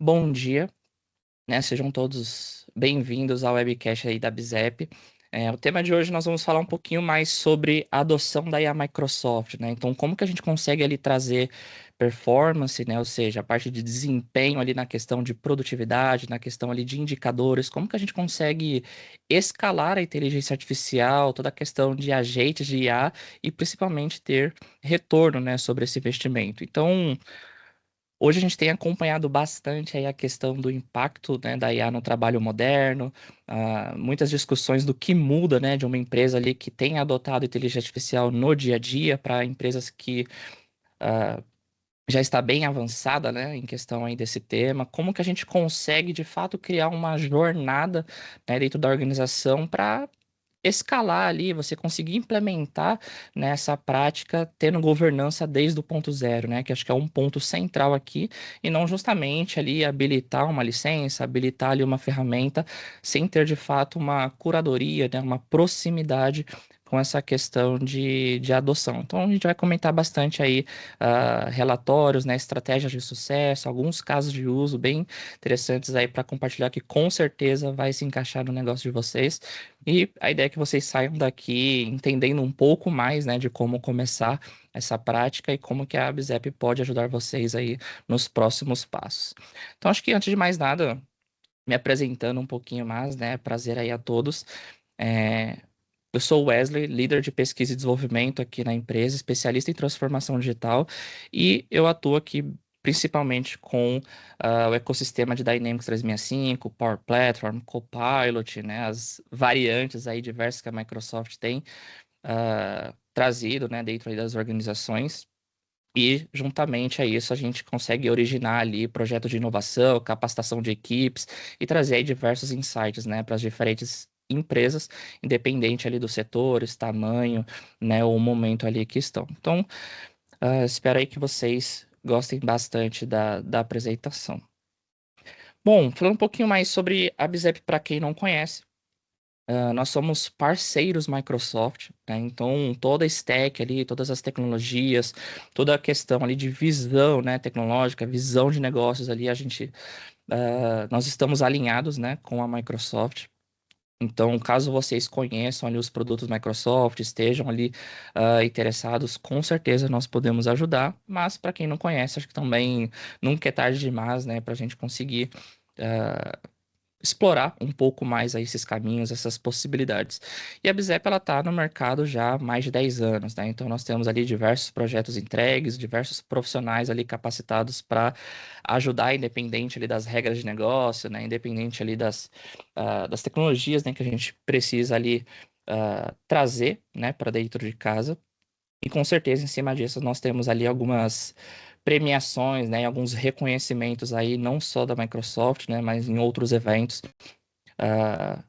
Bom dia, né? Sejam todos bem-vindos ao webcast aí da BZEP. O tema de hoje nós vamos falar um pouquinho mais sobre a adoção da IA Microsoft, né? Então, como que a gente consegue ali trazer performance, né? Ou seja, a parte de desempenho ali na questão de produtividade, na questão ali de indicadores, como que a gente consegue escalar a inteligência artificial, toda a questão de agentes de IA e principalmente ter retorno, né, sobre esse investimento. Então, hoje a gente tem acompanhado bastante aí a questão do impacto, né, da IA no trabalho moderno, muitas discussões do que muda, né, de uma empresa ali que tem adotado inteligência artificial no dia a dia para empresas que ah, já está bem avançada, né, em questão aí desse tema. Como que a gente consegue de fato criar uma jornada, né, dentro da organização para escalar ali, você conseguir implementar nessa prática, tendo governança desde o ponto zero, né? Que acho que é um ponto central aqui, e não justamente ali habilitar uma licença, habilitar ali uma ferramenta, sem ter de fato uma curadoria, né? Uma proximidade com essa questão de adoção. Então, a gente vai comentar bastante aí relatórios, né, estratégias de sucesso, alguns casos de uso bem interessantes aí para compartilhar que com certeza vai se encaixar no negócio de vocês. E a ideia é que vocês saiam daqui entendendo um pouco mais, né, de como começar essa prática e como que a ABZEP pode ajudar vocês aí nos próximos passos. Então, acho que antes de mais nada, me apresentando um pouquinho mais, né, prazer aí a todos. É, Eu sou o Wesley, líder de pesquisa e desenvolvimento aqui na empresa, especialista em transformação digital, e eu atuo aqui principalmente com o ecossistema de Dynamics 365, Power Platform, Copilot, né, as variantes aí diversas que a Microsoft tem trazido, né, dentro aí das organizações. E, juntamente a isso, a gente consegue originar ali projetos de inovação, capacitação de equipes e trazer aí diversos insights, né, para as diferentes empresas, independente ali dos setores, tamanho, né, ou momento ali que estão. Então, espero aí que vocês gostem bastante da apresentação. Bom, falando um pouquinho mais sobre a BZEP para quem não conhece. Nós somos parceiros Microsoft, né? Então toda a stack ali, todas as tecnologias, toda a questão ali de visão, né, tecnológica, visão de negócios ali, nós estamos alinhados, né, com a Microsoft. Então, caso vocês conheçam ali os produtos Microsoft, estejam ali interessados, com certeza nós podemos ajudar. Mas para quem não conhece, acho que também nunca é tarde demais, né, para a gente conseguir explorar um pouco mais aí esses caminhos, essas possibilidades. E a Bizep, ela está no mercado já há mais de 10 anos, né? Então nós temos ali diversos projetos entregues, diversos profissionais ali capacitados para ajudar, independente ali das regras de negócio, né? Independente ali das tecnologias, né, que a gente precisa ali trazer, né, para dentro de casa. E com certeza, em cima disso, nós temos ali algumas premiações, né, e alguns reconhecimentos aí, não só da Microsoft, né, mas em outros eventos,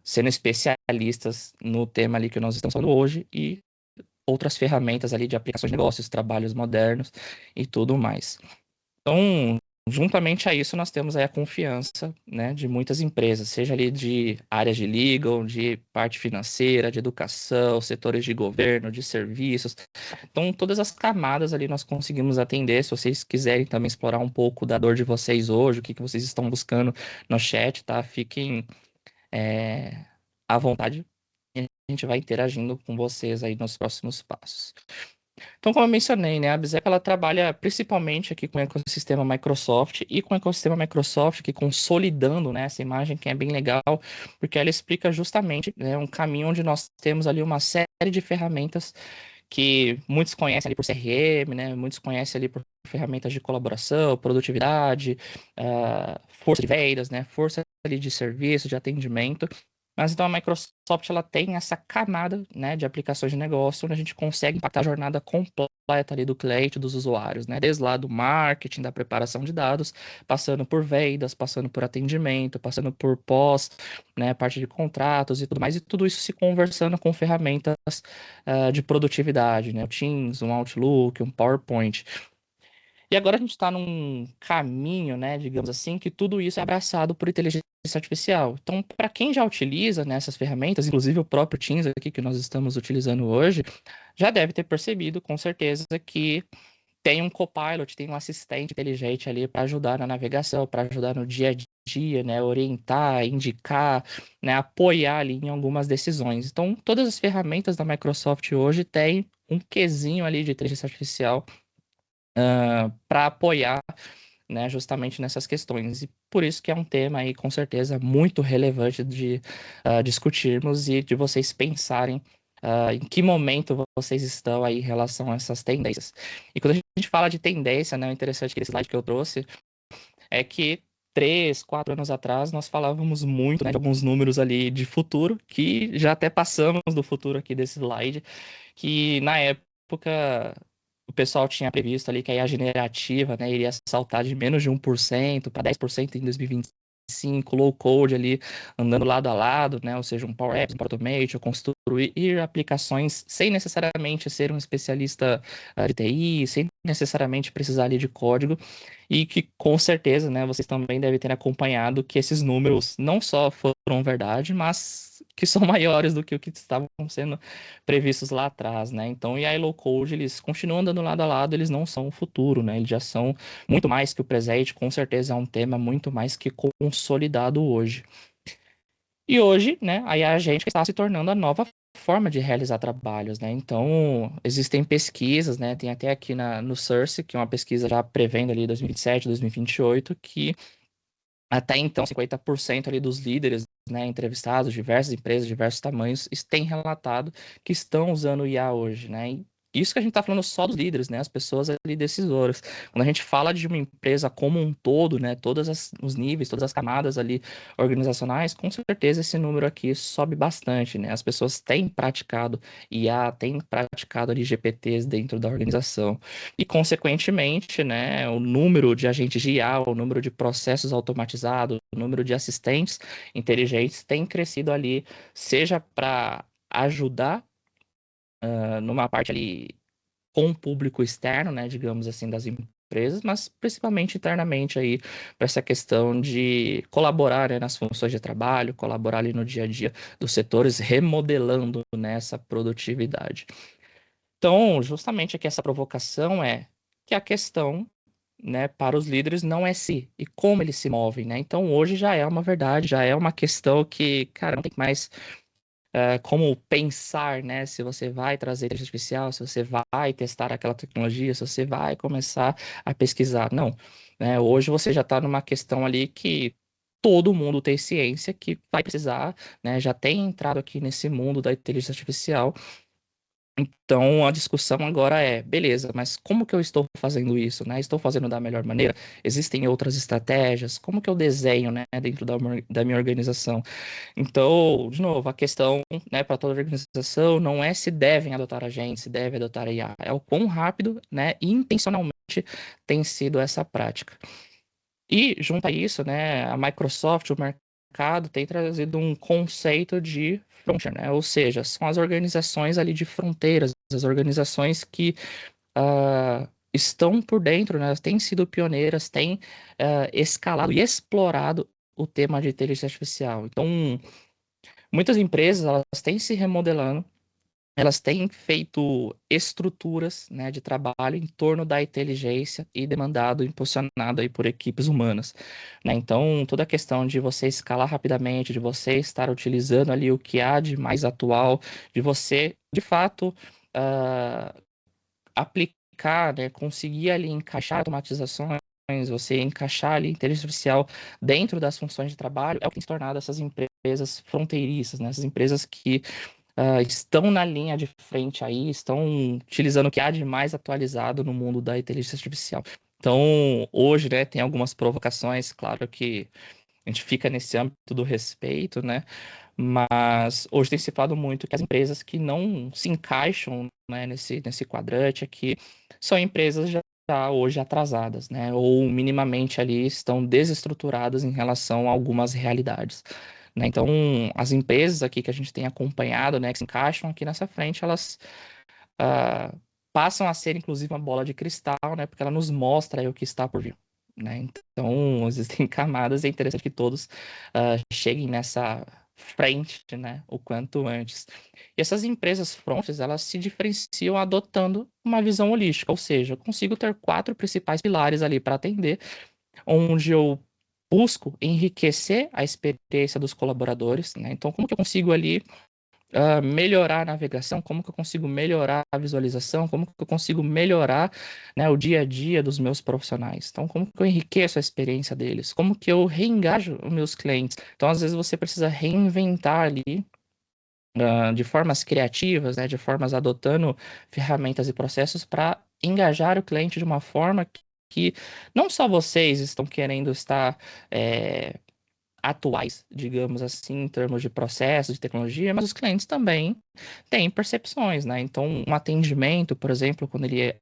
sendo especialistas no tema ali que nós estamos falando hoje e outras ferramentas ali de aplicações de negócios, trabalhos modernos e tudo mais. Então, juntamente a isso, nós temos aí a confiança, né, de muitas empresas, seja ali de áreas de legal, de parte financeira, de educação, setores de governo, de serviços. Então, todas as camadas ali nós conseguimos atender. Se vocês quiserem também explorar um pouco da dor de vocês hoje, o que que vocês estão buscando no chat, tá? Fiquem à vontade e a gente vai interagindo com vocês aí nos próximos passos. Então, como eu mencionei, né, a Bizep, ela trabalha principalmente aqui com o ecossistema Microsoft e com o ecossistema Microsoft aqui consolidando, né, essa imagem que é bem legal, porque ela explica justamente, né, um caminho onde nós temos ali uma série de ferramentas que muitos conhecem ali por CRM, né, muitos conhecem ali por ferramentas de colaboração, produtividade, força de vendas, né, força ali de serviço, de atendimento. Mas então a Microsoft ela tem essa camada, né, de aplicações de negócio onde a gente consegue impactar a jornada completa ali do cliente, dos usuários, né, desde lá do marketing, da preparação de dados, passando por vendas, passando por atendimento, passando por pós, né, parte de contratos e tudo mais, e tudo isso se conversando com ferramentas de produtividade, né, o Teams, um Outlook, um PowerPoint. E agora a gente está num caminho, né, digamos assim, que tudo isso é abraçado por inteligência artificial. Então, para quem já utiliza, né, essas ferramentas, inclusive o próprio Teams aqui que nós estamos utilizando hoje, já deve ter percebido, com certeza, que tem um copilot, tem um assistente inteligente ali para ajudar na navegação, para ajudar no dia a dia, né, orientar, indicar, né, apoiar ali em algumas decisões. Então, todas as ferramentas da Microsoft hoje têm um quesinho ali de inteligência artificial para apoiar, né, justamente nessas questões. E por isso que é um tema aí, com certeza, muito relevante de discutirmos e de vocês pensarem em que momento vocês estão aí em relação a essas tendências. E quando a gente fala de tendência, né, o interessante desse slide que eu trouxe é que 3, 4 anos atrás nós falávamos muito, né, de alguns números ali de futuro, que já até passamos do futuro aqui desse slide, que na época o pessoal tinha previsto ali que a IA generativa, né, iria saltar de menos de 1% para 10% em 2025, low code ali andando lado a lado, né, ou seja, um Power Apps, um Power Automate, ou construir aplicações sem necessariamente ser um especialista de TI, sem necessariamente precisar ali de código, e que com certeza, né, vocês também devem ter acompanhado que esses números não só foram verdade, mas que são maiores do que o que estavam sendo previstos lá atrás, né? Então, e a low code, eles continuam andando lado a lado, eles não são o futuro, né? Eles já são muito mais que o presente, com certeza é um tema muito mais que consolidado hoje. E hoje, né, aí a gente está se tornando a nova forma de realizar trabalhos, né? Então, existem pesquisas, né? Tem até aqui no Source, que é uma pesquisa já prevendo ali 2027, 2028, que até então 50% ali dos líderes, né, entrevistados, diversas empresas, diversos tamanhos, têm relatado que estão usando IA hoje, né? E isso que a gente está falando só dos líderes, né? As pessoas ali decisores. Quando a gente fala de uma empresa como um todo, né? Todos os níveis, todas as camadas ali organizacionais, com certeza esse número aqui sobe bastante, né? As pessoas têm praticado IA, têm praticado ali GPTs dentro da organização. E, consequentemente, né, o número de agentes de IA, o número de processos automatizados, o número de assistentes inteligentes tem crescido ali, seja para ajudar numa parte ali com o público externo, né, digamos assim, das empresas, mas principalmente internamente aí para essa questão de colaborar, né, nas funções de trabalho, colaborar ali no dia a dia dos setores, remodelando nessa produtividade. Então, justamente aqui essa provocação é que a questão, né, para os líderes não é se e como eles se movem, né? Então, hoje já é uma verdade, já é uma questão que, cara, não tem mais como pensar, né, se você vai trazer inteligência artificial, se você vai testar aquela tecnologia, se você vai começar a pesquisar. Não, né? Hoje você já está numa questão ali que todo mundo tem ciência que vai precisar, né? Já tem entrado aqui nesse mundo da inteligência artificial. Então, a discussão agora é, beleza, mas como que eu estou fazendo isso, né? Estou fazendo da melhor maneira? Existem outras estratégias? Como que eu desenho, né, dentro da minha organização? Então, de novo, a questão, né, para toda organização não é se devem adotar agentes, se deve adotar IA, é o quão rápido, né, e intencionalmente tem sido essa prática. E, junto a isso, né, a Microsoft, o mercado, tem trazido um conceito de frontier, né? Ou seja, são as organizações ali de fronteiras, as organizações que estão por dentro, né? Têm sido pioneiras, têm escalado e explorado o tema de inteligência artificial. Então, muitas empresas, elas têm se remodelando, elas têm feito estruturas, né, de trabalho em torno da inteligência e demandado, impulsionado aí por equipes humanas, né? Então, toda a questão de você escalar rapidamente, de você estar utilizando ali o que há de mais atual, de você, de fato, aplicar, né, conseguir ali encaixar automatizações, você encaixar ali inteligência artificial dentro das funções de trabalho, é o que tem se tornado essas empresas fronteiriças, né? Essas empresas que estão na linha de frente aí, estão utilizando o que há de mais atualizado no mundo da inteligência artificial. Então, hoje, né, tem algumas provocações, claro que a gente fica nesse âmbito do respeito, né? Mas hoje tem se falado muito que as empresas que não se encaixam, né, nesse quadrante aqui são empresas já hoje atrasadas, né? Ou minimamente ali estão desestruturadas em relação a algumas realidades, né? Então, as empresas aqui que a gente tem acompanhado, né, que se encaixam aqui nessa frente, elas ah, passam a ser, inclusive, uma bola de cristal, né? Porque ela nos mostra aí o que está por vir, né? Então, existem camadas, é interessante que todos cheguem frente, né, o quanto antes. E essas empresas frontes, elas se diferenciam adotando uma visão holística, ou seja, eu consigo ter 4 principais pilares ali para atender, onde eu busco enriquecer a experiência dos colaboradores, né? Então, como que eu consigo ali melhorar a navegação, como que eu consigo melhorar a visualização, como que eu consigo melhorar, né, o dia a dia dos meus profissionais. Então, como que eu enriqueço a experiência deles, como que eu reengajo os meus clientes. Então, às vezes você precisa reinventar ali de formas criativas, né, de formas adotando ferramentas e processos para engajar o cliente de uma forma que não só vocês estão querendo estar atuais, digamos assim, em termos de processo, de tecnologia, mas os clientes também têm percepções, né? Então, um atendimento, por exemplo, quando ele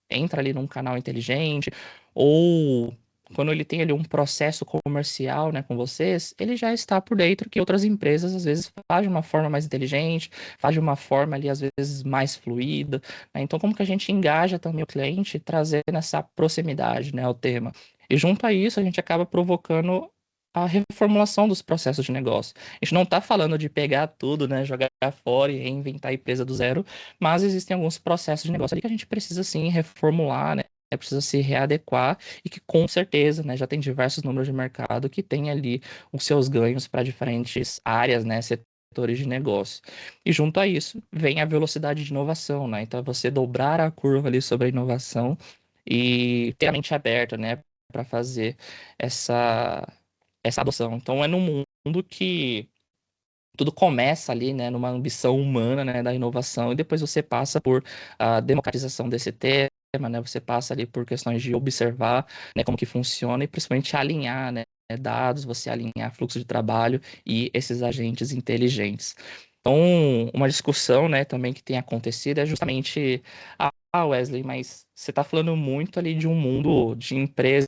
entra ali num canal inteligente, ou quando ele tem ali um processo comercial, né, com vocês, ele já está por dentro que outras empresas às vezes fazem de uma forma mais inteligente, faz de uma forma ali às vezes mais fluida, né? Então, como que a gente engaja também o cliente, trazendo essa proximidade, né, ao tema? E junto a isso, a gente acaba provocando a reformulação dos processos de negócio. A gente não está falando de pegar tudo, né, jogar fora e reinventar a empresa do zero, mas existem alguns processos de negócio ali que a gente precisa sim reformular, né? Precisa se readequar e que com certeza, né, já tem diversos números de mercado que tem ali os seus ganhos para diferentes áreas, né, setores de negócio. E junto a isso vem a velocidade de inovação, né? Então é você dobrar a curva ali sobre a inovação e ter a mente aberta, né, para fazer essa essa adoção. Então é num mundo que tudo começa ali, né, numa ambição humana, né, da inovação, e depois você passa por a democratização desse tema, né, você passa ali por questões de observar, né, como que funciona e principalmente alinhar, né, dados, você alinhar fluxo de trabalho e esses agentes inteligentes. Então, uma discussão, né, também que tem acontecido é justamente, Wesley, mas você está falando muito ali de um mundo de empresas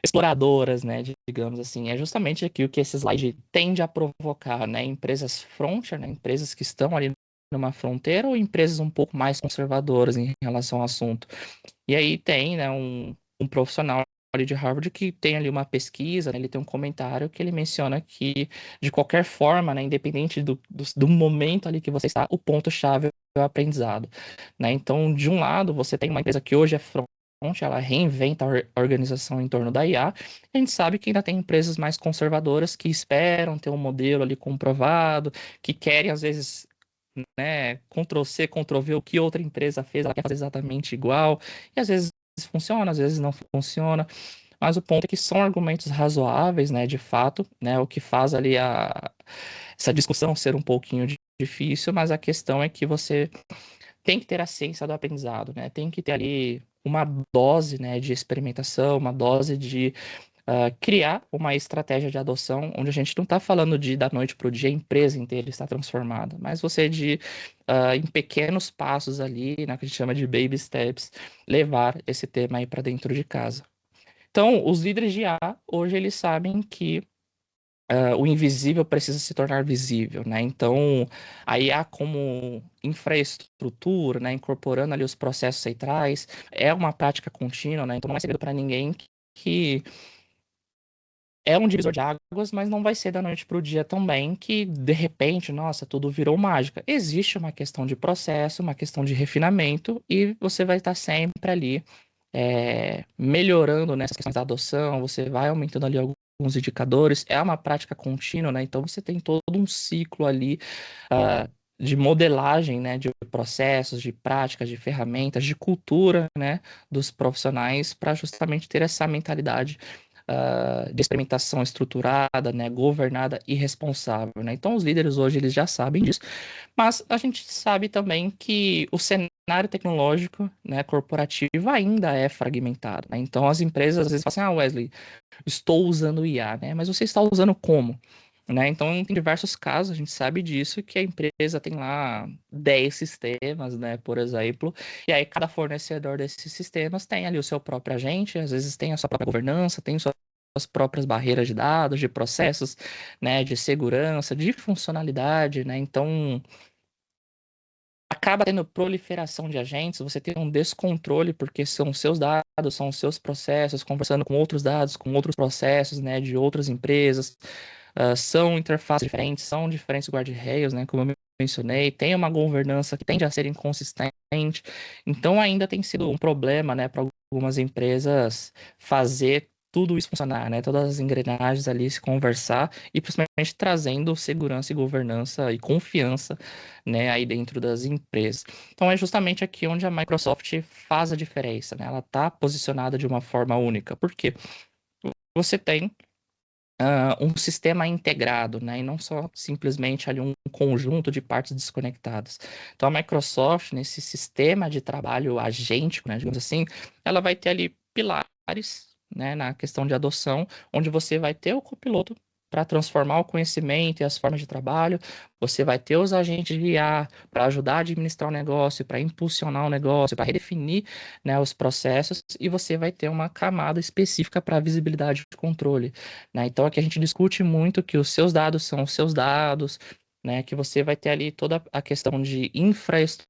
exploradoras, né, digamos assim, é justamente aquilo que esse slide tende a provocar, né, empresas frontier, né, empresas que estão ali numa fronteira ou empresas um pouco mais conservadoras em relação ao assunto. E aí tem, né, um profissional ali de Harvard que tem ali uma pesquisa, né, ele tem um comentário que ele menciona que, de qualquer forma, né, independente do momento ali que você está, o ponto-chave é o aprendizado, né? Então, de um lado, você tem uma empresa que hoje é ela reinventa a organização em torno da IA. A gente sabe que ainda tem empresas mais conservadoras que esperam ter um modelo ali comprovado, que querem, às vezes, né, Ctrl+C, Ctrl+V, o que outra empresa fez, ela quer fazer exatamente igual, e às vezes funciona, às vezes não funciona, mas o ponto é que são argumentos razoáveis, né, de fato, né, o que faz ali essa discussão ser um pouquinho difícil, mas a questão é que você tem que ter a ciência do aprendizado, né? Tem que ter ali uma dose, né, de experimentação, uma dose de criar uma estratégia de adoção, onde a gente não está falando de da noite para o dia a empresa inteira está transformada, mas você em pequenos passos ali, né, que a gente chama de baby steps, levar esse tema aí para dentro de casa. Então, os líderes de IA, hoje eles sabem que o invisível precisa se tornar visível, né? Então, a IA como infraestrutura, né, incorporando ali os processos centrais, é uma prática contínua, né? Então, não é segredo para ninguém que é um divisor de águas, mas não vai ser da noite para o dia também que, de repente, nossa, tudo virou mágica. Existe uma questão de processo, uma questão de refinamento, e você vai estar sempre ali melhorando nessas questões da adoção, você vai aumentando ali alguns indicadores, é uma prática contínua, né? Então você tem todo um ciclo ali de modelagem, né, de processos, de práticas, de ferramentas, de cultura, né, dos profissionais para justamente ter essa mentalidade de experimentação estruturada, né, governada e responsável, né? Então os líderes hoje eles já sabem disso, mas a gente sabe também que o cenário tecnológico, né, corporativo ainda é fragmentado, né? Então as empresas às vezes falam assim, Wesley, estou usando IA, né? Mas você está usando como? Né? Então, tem diversos casos, a gente sabe disso, que a empresa tem lá 10 sistemas, né, por exemplo, e aí cada fornecedor desses sistemas tem ali o seu próprio agente, às vezes tem a sua própria governança, tem suas próprias barreiras de dados, de processos, né, de segurança, de funcionalidade, né? Então, acaba tendo proliferação de agentes, você tem um descontrole, porque são seus dados, são os seus processos, conversando com outros dados, com outros processos, né, de outras empresas. são interfaces diferentes, são diferentes guardrails, né, como eu mencionei, tem uma governança que tende a ser inconsistente, então ainda tem sido um problema, né, para algumas empresas fazer tudo isso funcionar, né, todas as engrenagens ali se conversar e principalmente trazendo segurança e governança e confiança, né, aí dentro das empresas. Então é justamente aqui onde a Microsoft faz a diferença, né? Ela está posicionada de uma forma única. Por quê? Você tem um sistema integrado, né? E não só simplesmente ali um conjunto de partes desconectadas. Então a Microsoft, nesse sistema de trabalho agêntico, né, digamos assim, ela vai ter ali pilares, né, na questão de adoção, onde você vai ter o copiloto para transformar o conhecimento e as formas de trabalho, você vai ter os agentes de IA para ajudar a administrar o negócio, para impulsionar o negócio, para redefinir, né, os processos, e você vai ter uma camada específica para visibilidade e controle, né? Então aqui a gente discute muito que os seus dados são os seus dados, né? Que você vai ter ali toda a questão de infraestrutura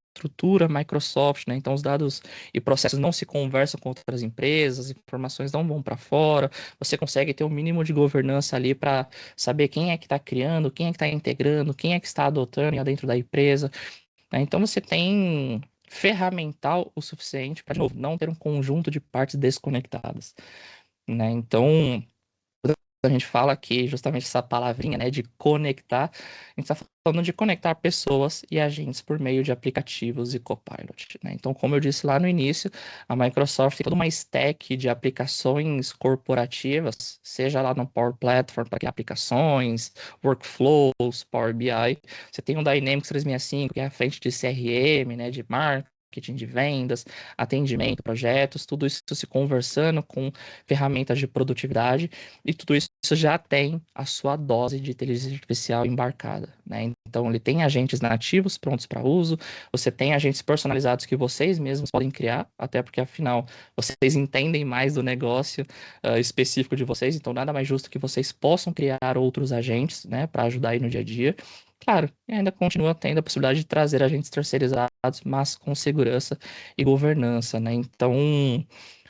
Microsoft, né? Então os dados e processos não se conversam com outras empresas, as informações não vão para fora. Você consegue ter um mínimo de governança ali para saber quem é que está criando, quem é que está integrando, quem é que está adotando dentro da empresa, né? Então você tem ferramental o suficiente para, de novo, não ter um conjunto de partes desconectadas, né? Então a gente fala aqui justamente essa palavrinha, né, de conectar, a gente está falando de conectar pessoas e agentes por meio de aplicativos e Copilot, né? Então, como eu disse lá no início, a Microsoft tem toda uma stack de aplicações corporativas, seja lá no Power Platform para criar aplicações, workflows, Power BI. Você tem o Dynamics 365, que é a frente de CRM, né, de marketing, de vendas, atendimento, projetos, tudo isso se conversando com ferramentas de produtividade e tudo isso já tem a sua dose de inteligência artificial embarcada, né? Então, ele tem agentes nativos prontos para uso, você tem agentes personalizados que vocês mesmos podem criar, até porque, afinal, vocês entendem mais do negócio específico de vocês, então nada mais justo que vocês possam criar outros agentes, né, para ajudar aí no dia a dia. Claro, e ainda continua tendo a possibilidade de trazer agentes terceirizados, mas com segurança e governança, né? Então,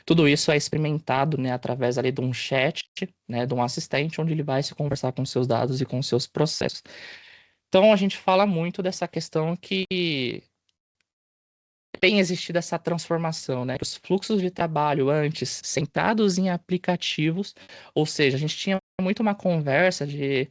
tudo isso é experimentado, né, através ali de um chat, né, de um assistente, onde ele vai se conversar com seus dados e com seus processos. Então, a gente fala muito dessa questão que tem existido essa transformação, né? Os fluxos de trabalho antes centrados em aplicativos, ou seja, a gente tinha muito uma conversa de,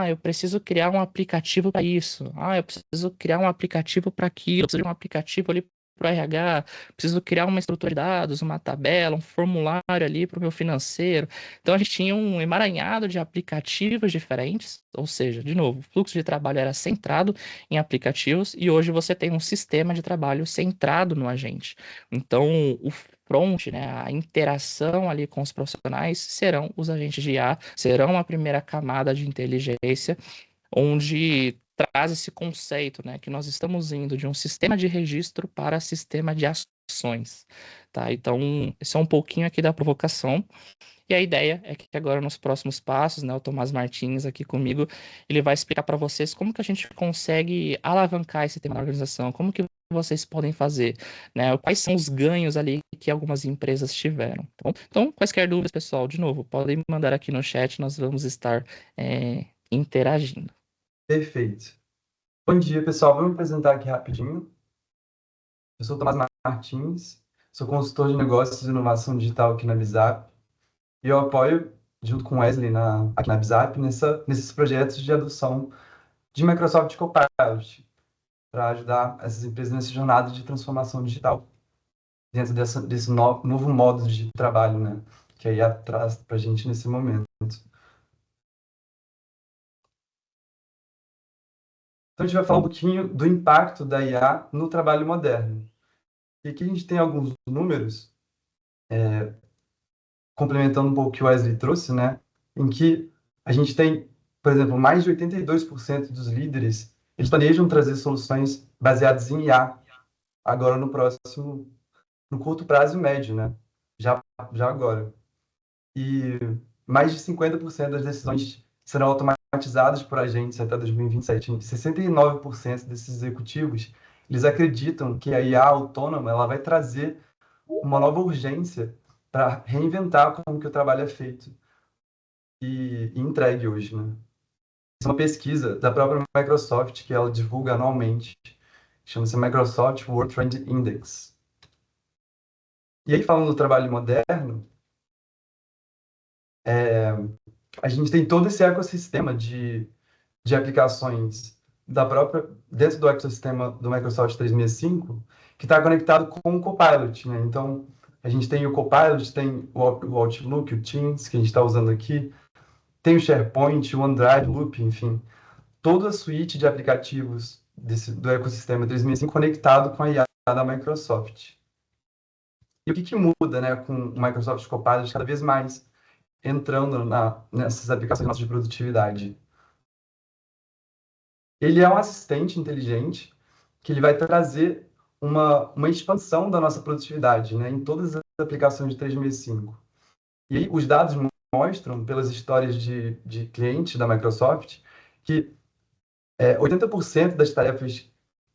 eu preciso criar um aplicativo para isso, eu preciso criar um aplicativo para aquilo, eu preciso de um aplicativo ali para o RH, preciso criar uma estrutura de dados, uma tabela, um formulário ali para o meu financeiro. Então a gente tinha um emaranhado de aplicativos diferentes, ou seja, de novo, o fluxo de trabalho era centrado em aplicativos e hoje você tem um sistema de trabalho centrado no agente. Então, o front, né, a interação ali com os profissionais serão os agentes de IA, serão a primeira camada de inteligência, onde traz esse conceito, né, que nós estamos indo de um sistema de registro para sistema de ações, tá? Então, esse é um pouquinho aqui da provocação. E a ideia é que agora nos próximos passos, né, o Tomás Martins aqui comigo, ele vai explicar para vocês como que a gente consegue alavancar esse tema da organização, como que vocês podem fazer, né, quais são os ganhos ali que algumas empresas tiveram. Tá bom? Então, quaisquer dúvidas, pessoal, de novo, podem mandar aqui no chat, nós vamos estar interagindo. Perfeito. Bom dia, pessoal. Vou me apresentar aqui rapidinho. Eu sou o Tomás Martins, sou consultor de negócios e inovação digital aqui na Bizap. E eu apoio, junto com o Wesley, aqui na Bizap, nesses projetos de adoção de Microsoft Copilot, para ajudar essas empresas nessa jornada de transformação digital, dentro desse novo modo de trabalho, né, que a IA traz para a gente nesse momento. Então, a gente vai falar um pouquinho do impacto da IA no trabalho moderno. E aqui a gente tem alguns números, complementando um pouco o que o Wesley trouxe, né, em que a gente tem, por exemplo, mais de 82% dos líderes, eles planejam trazer soluções baseadas em IA, agora no curto prazo e médio, né, já agora. E mais de 50% das decisões serão automatizadas por agentes até 2027. 69% desses executivos, eles acreditam que a IA autônoma ela vai trazer uma nova urgência para reinventar como que o trabalho é feito e entregue hoje, né? é uma pesquisa da própria Microsoft que ela divulga anualmente. Chama-se Microsoft World Trend Index. E aí, falando do trabalho moderno, a gente tem todo esse ecossistema de aplicações da própria, dentro do ecossistema do Microsoft 365, que está conectado com o Copilot, né? Então, a gente tem o Copilot, tem o Outlook, o Teams, que a gente está usando aqui, tem o SharePoint, o OneDrive, o Loop, enfim, toda a suíte de aplicativos do ecossistema 365 conectado com a IA da Microsoft. E o que muda, né, com o Microsoft Copilot cada vez mais entrando nessas aplicações nossas de produtividade? Ele é um assistente inteligente que ele vai trazer uma expansão da nossa produtividade, né, em todas as aplicações de 365. E aí, os dados mostram, pelas histórias de clientes da Microsoft, que 80% das tarefas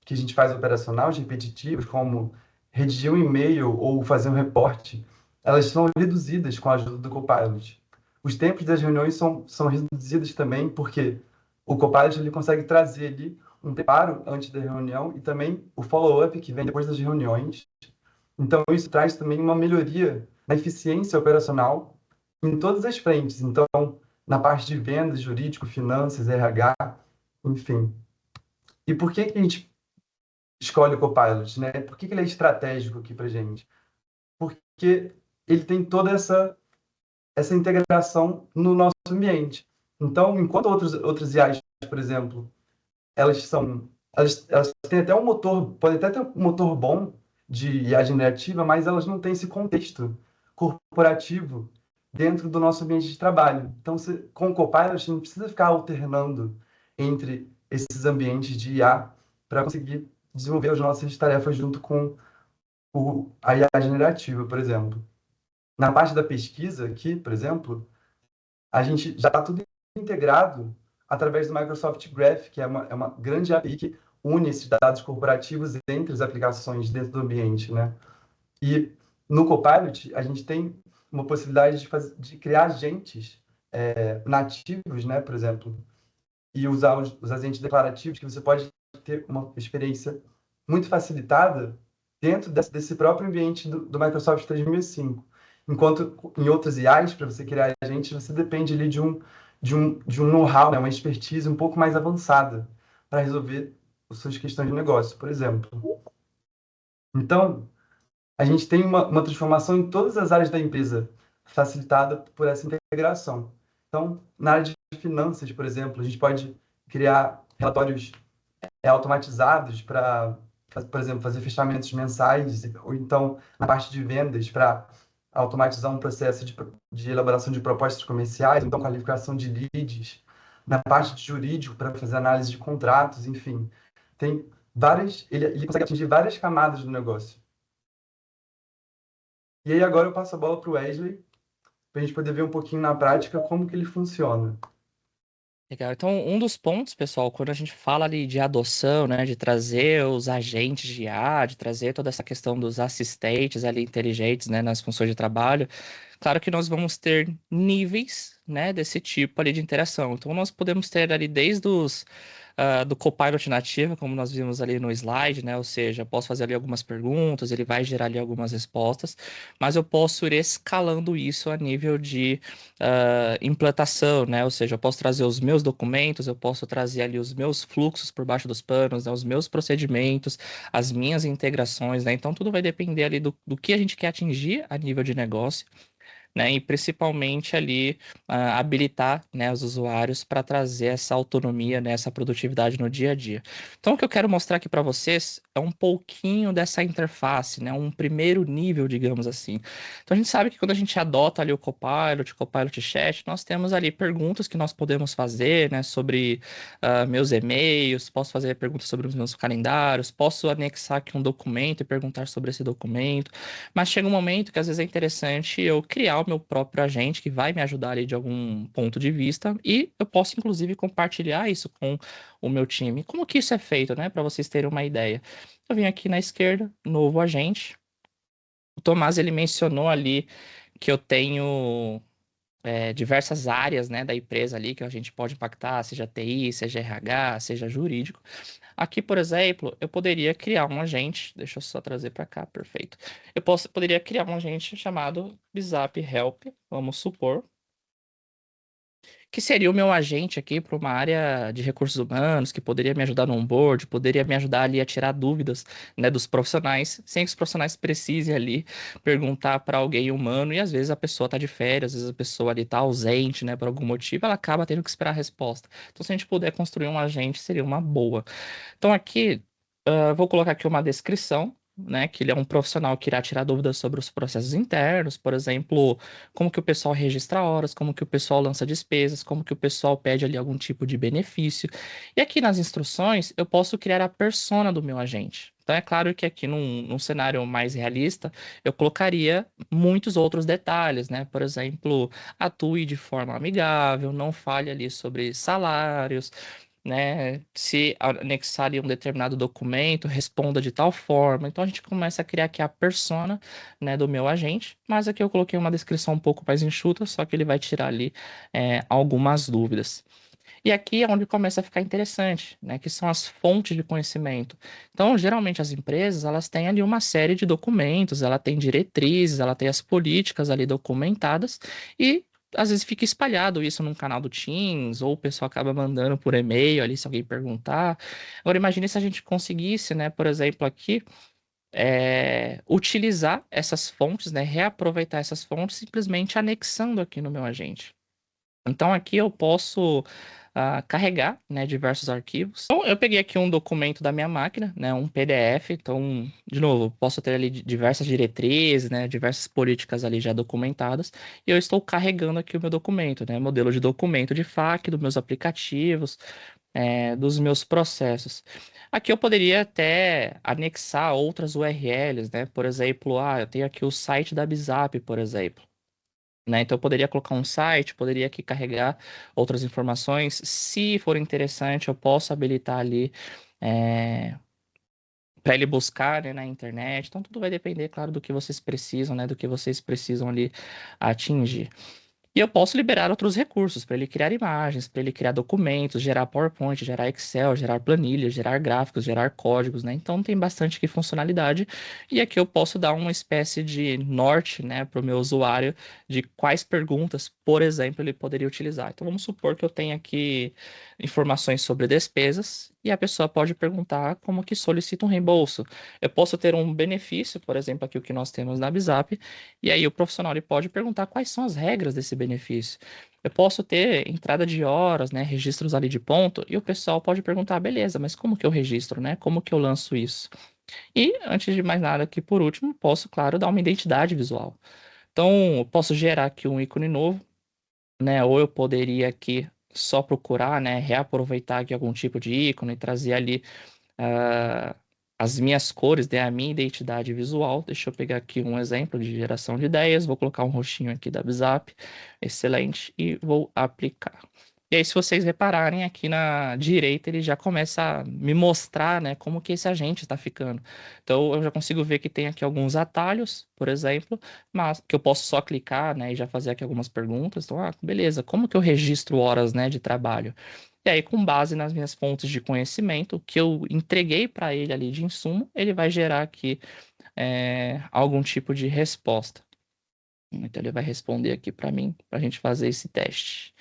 que a gente faz operacionais repetitivas, como redigir um e-mail ou fazer um reporte, elas são reduzidas com a ajuda do Copilot. Os tempos das reuniões são reduzidos também porque o Copilot ele consegue trazer ali um preparo antes da reunião e também o follow-up que vem depois das reuniões. Então, isso traz também uma melhoria na eficiência operacional em todas as frentes. Então, na parte de vendas, jurídico, finanças, RH, enfim. E por que a gente escolhe o Copilot, né? Por que ele é estratégico aqui para gente? Porque ele tem toda essa integração no nosso ambiente. Então, enquanto outros IAs, por exemplo, elas têm até um motor, podem até ter um motor bom de IA generativa, mas elas não têm esse contexto corporativo dentro do nosso ambiente de trabalho. Então, com o Copilot, a gente não precisa ficar alternando entre esses ambientes de IA para conseguir desenvolver as nossas tarefas junto com a IA generativa, por exemplo. Na parte da pesquisa aqui, por exemplo, a gente já está tudo integrado através do Microsoft Graph, que é uma grande API que une esses dados corporativos entre as aplicações dentro do ambiente, né? E no Copilot, a gente tem uma possibilidade de criar agentes nativos, né, por exemplo, e usar os agentes declarativos, que você pode ter uma experiência muito facilitada dentro desse próprio ambiente do Microsoft 365. Enquanto em outras IAs, para você criar agentes, você depende ali de um know-how, né, uma expertise um pouco mais avançada para resolver as suas questões de negócio, por exemplo. Então, a gente tem uma transformação em todas as áreas da empresa, facilitada por essa integração. Então, na área de finanças, por exemplo, a gente pode criar relatórios automatizados para, por exemplo, fazer fechamentos mensais, ou então na parte de vendas para automatizar um processo de elaboração de propostas comerciais, ou então qualificação de leads, na parte de jurídico para fazer análise de contratos, enfim. Tem várias, ele consegue atingir várias camadas do negócio. E aí agora eu passo a bola para o Wesley, para a gente poder ver um pouquinho na prática como que ele funciona. Legal. Então, um dos pontos, pessoal, quando a gente fala ali de adoção, né, de trazer os agentes de IA, de trazer toda essa questão dos assistentes ali inteligentes, né, nas funções de trabalho, claro que nós vamos ter níveis, né, desse tipo ali de interação. Então, nós podemos ter ali desde do Copilot nativo, como nós vimos ali no slide, né, ou seja, eu posso fazer ali algumas perguntas, ele vai gerar ali algumas respostas, mas eu posso ir escalando isso a nível de implantação, né? Ou seja, eu posso trazer os meus documentos, eu posso trazer ali os meus fluxos por baixo dos panos, né? Os meus procedimentos, as minhas integrações, né? Então, tudo vai depender ali do que a gente quer atingir a nível de negócio, né? E principalmente ali habilitar, né, os usuários para trazer essa autonomia, né, essa produtividade no dia a dia. Então, o que eu quero mostrar aqui para vocês é um pouquinho dessa interface, né, um primeiro nível, digamos assim. Então, a gente sabe que quando a gente adota ali o Copilot Chat, nós temos ali perguntas que nós podemos fazer, né, sobre meus e-mails, posso fazer perguntas sobre os meus calendários, posso anexar aqui um documento e perguntar sobre esse documento. Mas chega um momento que às vezes é interessante eu criar o meu próprio agente que vai me ajudar ali de algum ponto de vista e eu posso inclusive compartilhar isso com o meu time. Como que isso é feito, né? Para vocês terem uma ideia. Eu venho aqui na esquerda, novo agente. O Tomás ele mencionou ali que eu tenho diversas áreas, né, da empresa ali que a gente pode impactar, seja TI, seja RH, seja jurídico. Aqui, por exemplo, eu poderia criar um agente, deixa eu só trazer para cá, perfeito. Poderia criar um agente chamado Bizap Help, vamos supor, que seria o meu agente aqui para uma área de recursos humanos, que poderia me ajudar no onboard, poderia me ajudar ali a tirar dúvidas, né, dos profissionais, sem que os profissionais precisem ali perguntar para alguém humano, e às vezes a pessoa está de férias, às vezes a pessoa ali está ausente, né, por algum motivo, ela acaba tendo que esperar a resposta. Então, se a gente puder construir um agente, seria uma boa. Então, aqui, vou colocar aqui uma descrição, né? Que ele é um profissional que irá tirar dúvidas sobre os processos internos, por exemplo, como que o pessoal registra horas, como que o pessoal lança despesas, como que o pessoal pede ali algum tipo de benefício. E aqui nas instruções, eu posso criar a persona do meu agente. Então, é claro que aqui num cenário mais realista, eu colocaria muitos outros detalhes, né? Por exemplo, atue de forma amigável, não fale ali sobre salários, né? Se anexar ali um determinado documento, responda de tal forma. Então a gente começa a criar aqui a persona, né, do meu agente, mas aqui eu coloquei uma descrição um pouco mais enxuta, só que ele vai tirar ali algumas dúvidas. E aqui é onde começa a ficar interessante, né, que são as fontes de conhecimento. Então, geralmente as empresas, elas têm ali uma série de documentos, ela tem diretrizes, ela tem as políticas ali documentadas e às vezes fica espalhado isso num canal do Teams, ou o pessoal acaba mandando por e-mail ali se alguém perguntar. Agora, imagine se a gente conseguisse, né, por exemplo, aqui, utilizar essas fontes, né, reaproveitar essas fontes, simplesmente anexando aqui no meu agente. Então aqui eu posso carregar, né, diversos arquivos. Então eu peguei aqui um documento da minha máquina, né, um PDF. Então, de novo, posso ter ali diversas diretrizes, né, diversas políticas ali já documentadas. E eu estou carregando aqui o meu documento, né, modelo de documento de FAQ, dos meus aplicativos, dos meus processos. Aqui eu poderia até anexar outras URLs, né? Por exemplo, eu tenho aqui o site da Bizap, por exemplo. Né? Então, eu poderia colocar um site, poderia aqui carregar outras informações. Se for interessante, eu posso habilitar ali para ele buscar, né, na internet. Então, tudo vai depender, claro, do que vocês precisam, né? Do que vocês precisam ali atingir. E eu posso liberar outros recursos para ele criar imagens, para ele criar documentos, gerar PowerPoint, gerar Excel, gerar planilhas, gerar gráficos, gerar códigos, né? Então tem bastante aqui funcionalidade. E aqui eu posso dar uma espécie de norte, né, para o meu usuário de quais perguntas, por exemplo, ele poderia utilizar. Então vamos supor que eu tenha aqui informações sobre despesas e a pessoa pode perguntar como que solicita um reembolso. Eu posso ter um benefício, por exemplo, aqui o que nós temos na Bizap, e aí o profissional ele pode perguntar quais são as regras desse benefício. Eu posso ter entrada de horas, né, registros ali de ponto, e o pessoal pode perguntar, beleza, mas como que eu registro, né? Como que eu lanço isso? E antes de mais nada aqui, por último, posso, claro, dar uma identidade visual. Então, eu posso gerar aqui um ícone novo, né? Ou eu poderia aqui só procurar, né, reaproveitar aqui algum tipo de ícone e trazer ali ah, as minhas cores, né, a minha identidade visual. Deixa eu pegar aqui um exemplo de geração de ideias. Vou colocar um rostinho aqui da Bizap. Excelente. E vou aplicar. E aí, se vocês repararem aqui na direita, ele já começa a me mostrar, né, como que esse agente está ficando. Então, eu já consigo ver que tem aqui alguns atalhos, por exemplo, mas que eu posso só clicar, né, e já fazer aqui algumas perguntas. Então, beleza, como que eu registro horas, né, de trabalho? E aí, com base nas minhas fontes de conhecimento que eu entreguei para ele ali de insumo, ele vai gerar aqui algum tipo de resposta. Então, ele vai responder aqui para mim, para a gente fazer esse teste.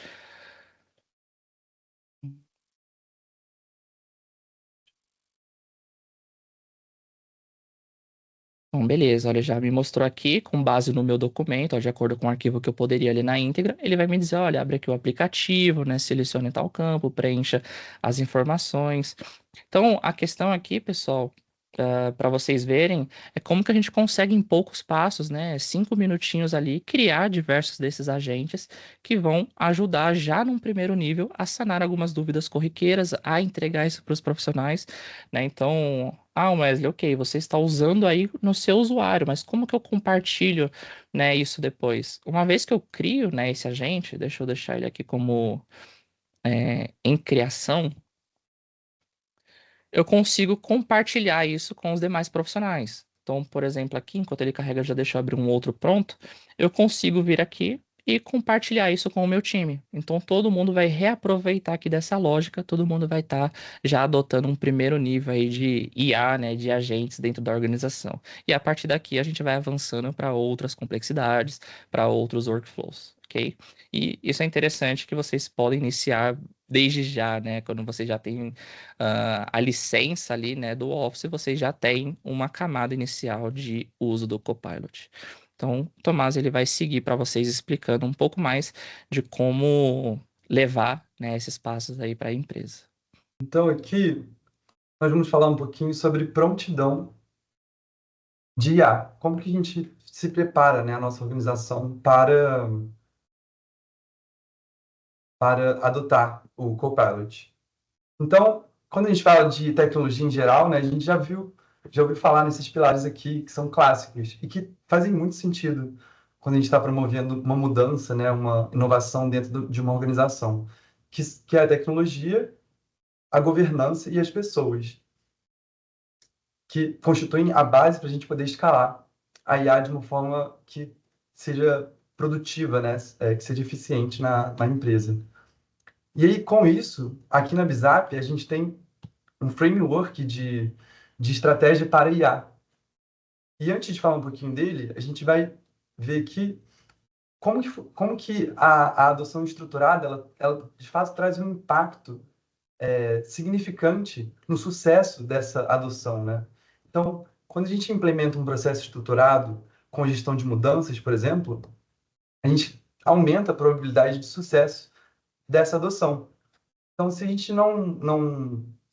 Então, beleza, olha, já me mostrou aqui, com base no meu documento, ó, de acordo com o arquivo que eu poderia ler na íntegra, ele vai me dizer, olha, abre aqui o aplicativo, né, selecione tal campo, preencha as informações. Então, a questão aqui, pessoal, para vocês verem, é como que a gente consegue em poucos passos, né, 5 minutinhos ali, criar diversos desses agentes que vão ajudar já num primeiro nível a sanar algumas dúvidas corriqueiras, a entregar isso para os profissionais, né? Então, Wesley, ok, você está usando aí no seu usuário, mas como que eu compartilho, né, isso depois? Uma vez que eu crio, né, esse agente, deixa eu deixar ele aqui como em criação, eu consigo compartilhar isso com os demais profissionais. Então, por exemplo, aqui, enquanto ele carrega, já deixa eu abrir um outro pronto, eu consigo vir aqui e compartilhar isso com o meu time. Então todo mundo vai reaproveitar aqui dessa lógica, todo mundo vai estar já adotando um primeiro nível aí de IA, né, de agentes dentro da organização. E a partir daqui a gente vai avançando para outras complexidades, para outros workflows, ok? E isso é interessante que vocês podem iniciar desde já, né? Quando você já tem a licença ali, né, do Office, você já tem uma camada inicial de uso do Copilot. Então, o Tomás ele vai seguir para vocês explicando um pouco mais de como levar, né, esses passos aí para a empresa. Então, aqui, nós vamos falar um pouquinho sobre prontidão de IA. Como que a gente se prepara, né, a nossa organização para adotar o Copilot. Então, quando a gente fala de tecnologia em geral, né, a gente já ouviu falar nesses pilares aqui que são clássicos e que fazem muito sentido quando a gente está promovendo uma mudança, né, uma inovação dentro de uma organização, que é a tecnologia, a governança e as pessoas, que constituem a base para a gente poder escalar a IA de uma forma que seja produtiva, né, que seja eficiente na empresa. E aí, com isso, aqui na Bizap, a gente tem um framework de estratégia para IA. E antes de falar um pouquinho dele, a gente vai ver aqui como que a adoção estruturada, ela de fato traz um impacto significante no sucesso dessa adoção, né? Então, quando a gente implementa um processo estruturado com gestão de mudanças, por exemplo, a gente aumenta a probabilidade de sucesso dessa adoção. Então, se a gente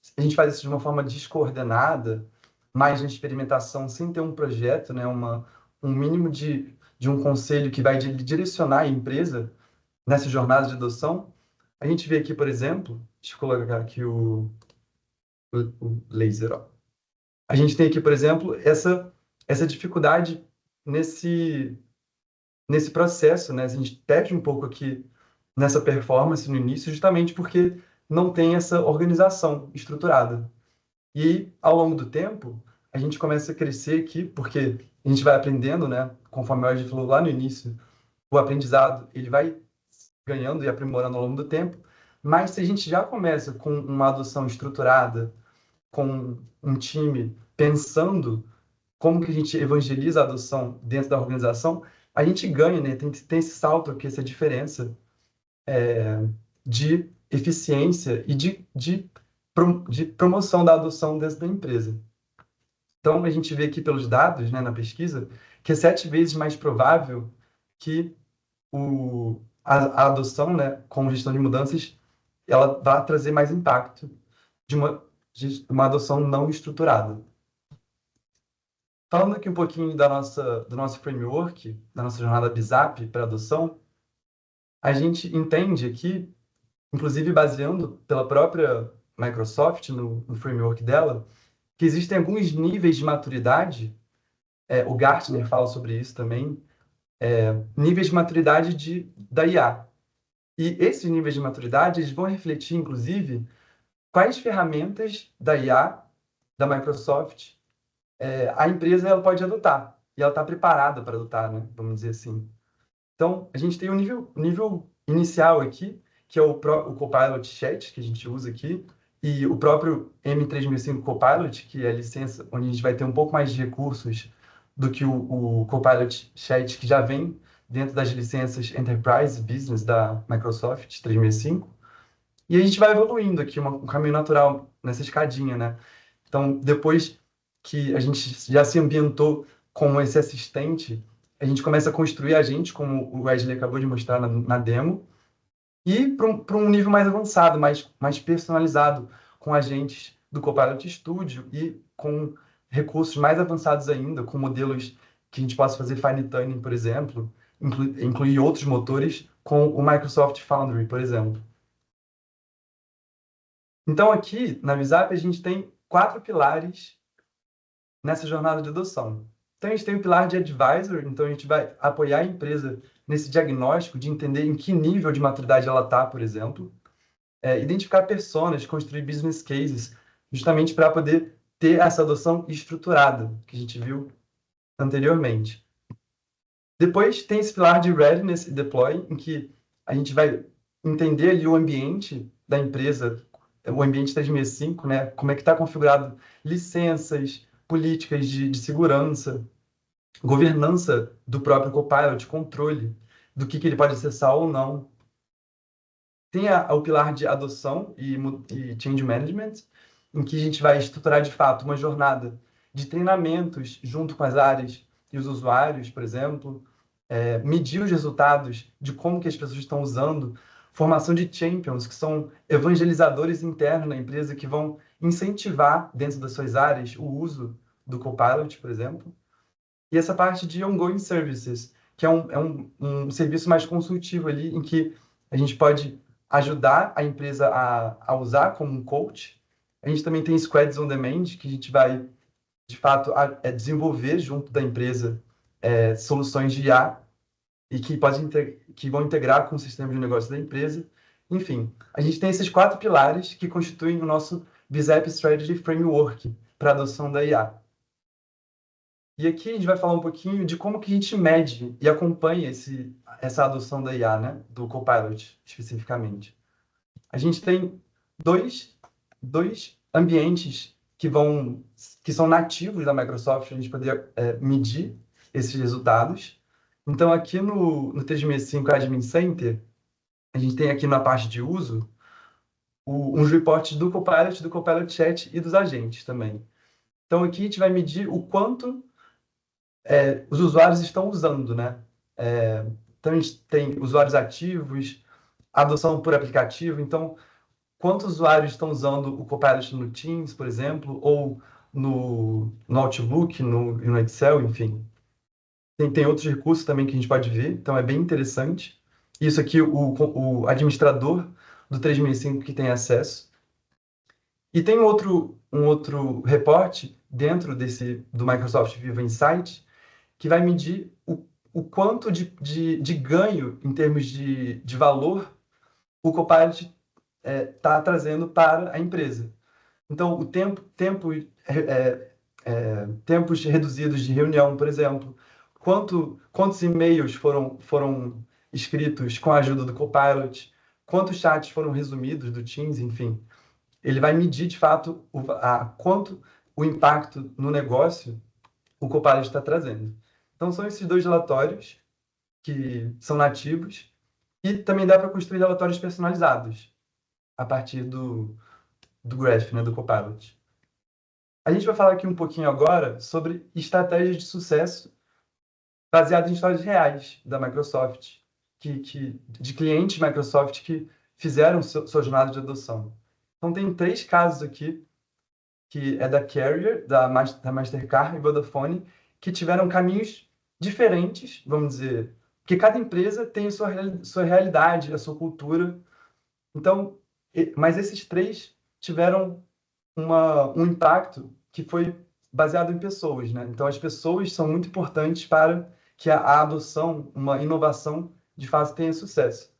se a gente faz isso de uma forma descoordenada, mais na experimentação, sem ter um projeto, né, um mínimo de um conselho que vai direcionar a empresa nessa jornada de adoção, a gente vê aqui, por exemplo, deixa eu colocar aqui o laser, ó. A gente tem aqui, por exemplo, essa dificuldade nesse, nesse processo, né? A gente perde um pouco aqui nessa performance no início, justamente porque não tem essa organização estruturada. E aí, ao longo do tempo, a gente começa a crescer aqui, porque a gente vai aprendendo, né? Conforme a gente falou lá no início, o aprendizado ele vai ganhando e aprimorando ao longo do tempo. Mas se a gente já começa com uma adoção estruturada, com um time pensando como que a gente evangeliza a adoção dentro da organização, a gente ganha, né? Tem esse salto aqui, essa diferença de eficiência e de promoção da adoção dentro da empresa. Então, a gente vê aqui pelos dados, né, na pesquisa, que é 7 vezes mais provável que a adoção, né, com gestão de mudanças, ela vai trazer mais impacto de uma adoção não estruturada. Falando aqui um pouquinho do nosso framework, da nossa jornada BIZAP para adoção, a gente entende aqui, inclusive baseando pela própria Microsoft no framework dela, que existem alguns níveis de maturidade, o Gartner fala sobre isso também, níveis de maturidade da IA. E esses níveis de maturidade eles vão refletir, inclusive, quais ferramentas da IA, da Microsoft, a empresa ela pode adotar. E ela está preparada para adotar, né? Vamos dizer assim. Então, a gente tem nível inicial aqui, que é o Copilot Chat, que a gente usa aqui, e o próprio M365 Copilot, que é a licença onde a gente vai ter um pouco mais de recursos do que o Copilot Chat, que já vem dentro das licenças Enterprise Business da Microsoft 365. E a gente vai evoluindo aqui, um caminho natural nessa escadinha, né? Então, depois que a gente já se ambientou com esse assistente, a gente começa a construir agentes, como o Wesley acabou de mostrar na demo, e para um nível mais avançado, mais personalizado, com agentes do Copilot Studio e com recursos mais avançados ainda, com modelos que a gente possa fazer fine tuning, por exemplo, incluir outros motores com o Microsoft Foundry, por exemplo. Então, aqui na Visap, a gente tem 4 pilares nessa jornada de adoção. Então, a gente tem o pilar de advisor, então a gente vai apoiar a empresa nesse diagnóstico de entender em que nível de maturidade ela está, por exemplo. Identificar personas, construir business cases, justamente para poder ter essa adoção estruturada, que a gente viu anteriormente. Depois tem esse pilar de Readiness e Deploy, em que a gente vai entender ali o ambiente da empresa, o ambiente 365, né? Como é que está configurado licenças, políticas de segurança, governança do próprio Copilot, controle do que ele pode acessar ou não. Tem o pilar de adoção e change management, em que a gente vai estruturar de fato uma jornada de treinamentos junto com as áreas e os usuários, por exemplo, medir os resultados de como que as pessoas estão usando, formação de champions, que são evangelizadores internos na empresa que vão incentivar dentro das suas áreas o uso do Copilot, por exemplo. E essa parte de ongoing services, que é um serviço mais consultivo ali, em que a gente pode ajudar a empresa a usar como um coach. A gente também tem squads on demand, que a gente vai, de fato, desenvolver junto da empresa soluções de IA e que vão integrar com o sistema de negócio da empresa. Enfim, a gente tem esses 4 pilares que constituem o nosso BizApp Strategy Framework para a adoção da IA. E aqui a gente vai falar um pouquinho de como que a gente mede e acompanha essa adoção da IA, né? Do Copilot, especificamente. A gente tem dois ambientes que são nativos da Microsoft, para a gente poder medir esses resultados. Então, aqui no 365 Admin Center, a gente tem aqui na parte de uso uns reportes do Copilot Chat e dos agentes também. Então, aqui a gente vai medir o quanto os usuários estão usando, né? Então, a gente tem usuários ativos, adoção por aplicativo. Então, quantos usuários estão usando o Copilot no Teams, por exemplo, ou no Outlook, no Excel, enfim. Tem outros recursos também que a gente pode ver, então é bem interessante. Isso aqui, o administrador do 365 que tem acesso. E tem um outro reporte dentro do Microsoft Viva Insight, que vai medir o quanto de ganho em termos de valor o Copilot está trazendo para a empresa. Então, tempos reduzidos de reunião, por exemplo, quantos e-mails foram escritos com a ajuda do Copilot, quantos chats foram resumidos do Teams, enfim. Ele vai medir, de fato, quanto o impacto no negócio o Copilot está trazendo. Então, são esses 2 relatórios que são nativos e também dá para construir relatórios personalizados a partir do Graph, né, do Copilot. A gente vai falar aqui um pouquinho agora sobre estratégias de sucesso baseadas em histórias reais da Microsoft, de clientes Microsoft que fizeram sua jornada de adoção. Então, tem 3 casos aqui, que é da Carrier, da Mastercard e Vodafone, que tiveram caminhos diferentes, vamos dizer, porque cada empresa tem a sua realidade, a sua cultura. Então, mas esses 3 tiveram um impacto que foi baseado em pessoas, né? Então, as pessoas são muito importantes para que a adoção, uma inovação, de fato tenha sucesso.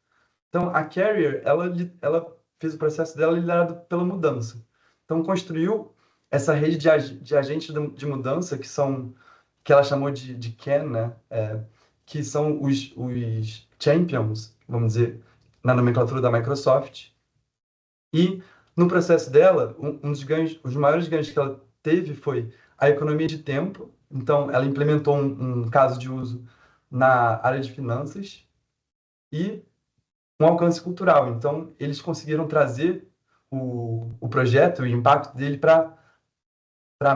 Então, a Carrier, ela fez o processo dela liderado pela mudança. Então, construiu essa rede de agentes de mudança, que ela chamou de CAN, né? Que são os champions, vamos dizer, na nomenclatura da Microsoft. E no processo dela, os maiores ganhos que ela teve foi a economia de tempo. Então, ela implementou um caso de uso na área de finanças e um alcance cultural. Então, eles conseguiram trazer o projeto e o impacto dele para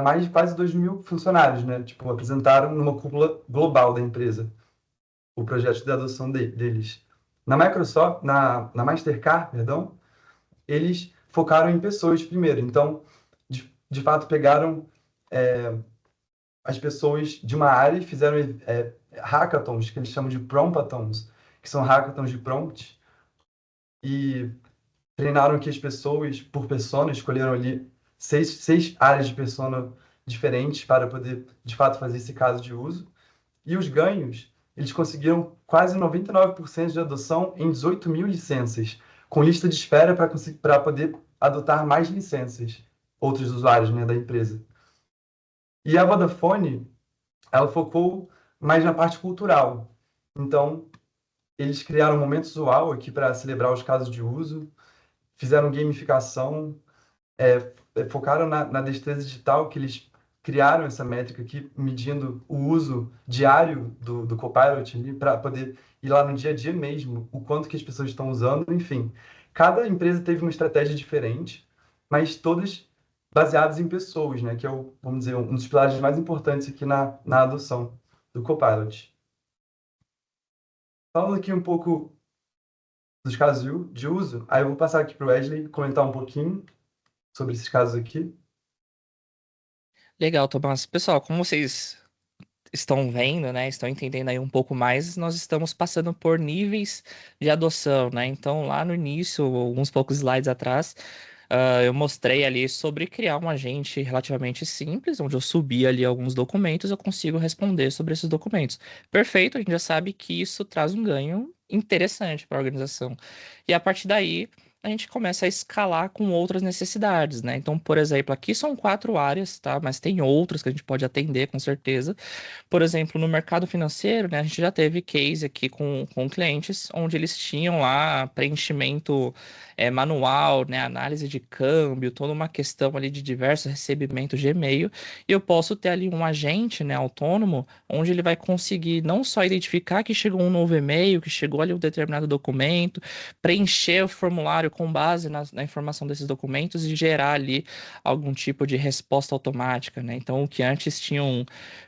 mais de quase 2.000 funcionários, né? Tipo, apresentaram numa cúpula global da empresa o projeto de adoção deles. Na Microsoft, na Mastercard, perdão, eles focaram em pessoas primeiro. Então, de fato, pegaram as pessoas de uma área e fizeram hackathons, que eles chamam de promptathons, que são hackathons de prompt, e treinaram que as pessoas, por persona, escolheram ali seis áreas de persona diferentes para poder, de fato, fazer esse caso de uso. E os ganhos, eles conseguiram quase 99% de adoção em 18.000 licenças, com lista de espera para poder adotar mais licenças, outros usuários, né, da empresa. E a Vodafone, ela focou mais na parte cultural. Então, eles criaram um momento usual aqui para celebrar os casos de uso, fizeram gamificação, focaram na destreza digital, que eles criaram essa métrica aqui, medindo o uso diário do Copilot para poder ir lá no dia a dia mesmo, o quanto que as pessoas estão usando, enfim. Cada empresa teve uma estratégia diferente, mas todas baseadas em pessoas, né? Que é o, vamos dizer, um dos pilares mais importantes aqui na adoção do Copilot. Falando aqui um pouco dos casos de uso, aí eu vou passar aqui para o Wesley comentar um pouquinho sobre esses casos aqui. Legal, Tomás. Pessoal, como vocês estão vendo, né, estão entendendo aí um pouco mais, nós estamos passando por níveis de adoção, né? Então, lá no início, alguns poucos slides atrás, eu mostrei ali sobre criar um agente relativamente simples, onde eu subi ali alguns documentos, eu consigo responder sobre esses documentos. Perfeito, a gente já sabe que isso traz um ganho interessante para a organização. E a partir daí, a gente começa a escalar com outras necessidades, né? Então, por exemplo, aqui são 4 áreas, tá? Mas tem outras que a gente pode atender, com certeza. Por exemplo, no mercado financeiro, né, a gente já teve case aqui com clientes onde eles tinham lá preenchimento manual, né, análise de câmbio, toda uma questão ali de diversos recebimentos de e-mail, e eu posso ter ali um agente, né, autônomo, onde ele vai conseguir não só identificar que chegou um novo e-mail, que chegou ali um determinado documento, preencher o formulário com base na informação desses documentos e gerar ali algum tipo de resposta automática, né? Então, o que antes tinham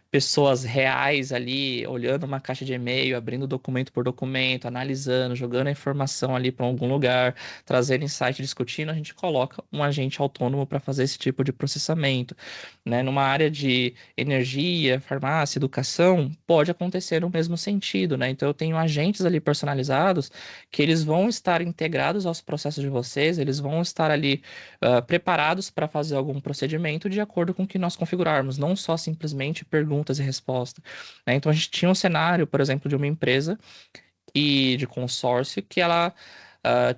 pessoas reais ali olhando uma caixa de e-mail, abrindo documento por documento, analisando, jogando a informação ali para algum lugar, trazendo insight, discutindo, a gente coloca um agente autônomo para fazer esse tipo de processamento, né? Numa área de energia, farmácia, educação, pode acontecer no mesmo sentido, né? Então eu tenho agentes ali personalizados que eles vão estar integrados aos processos de vocês, eles vão estar ali preparados para fazer algum procedimento de acordo com o que nós configurarmos, não só simplesmente perguntas e respostas, né? Então a gente tinha um cenário, por exemplo, de uma empresa e de consórcio que ela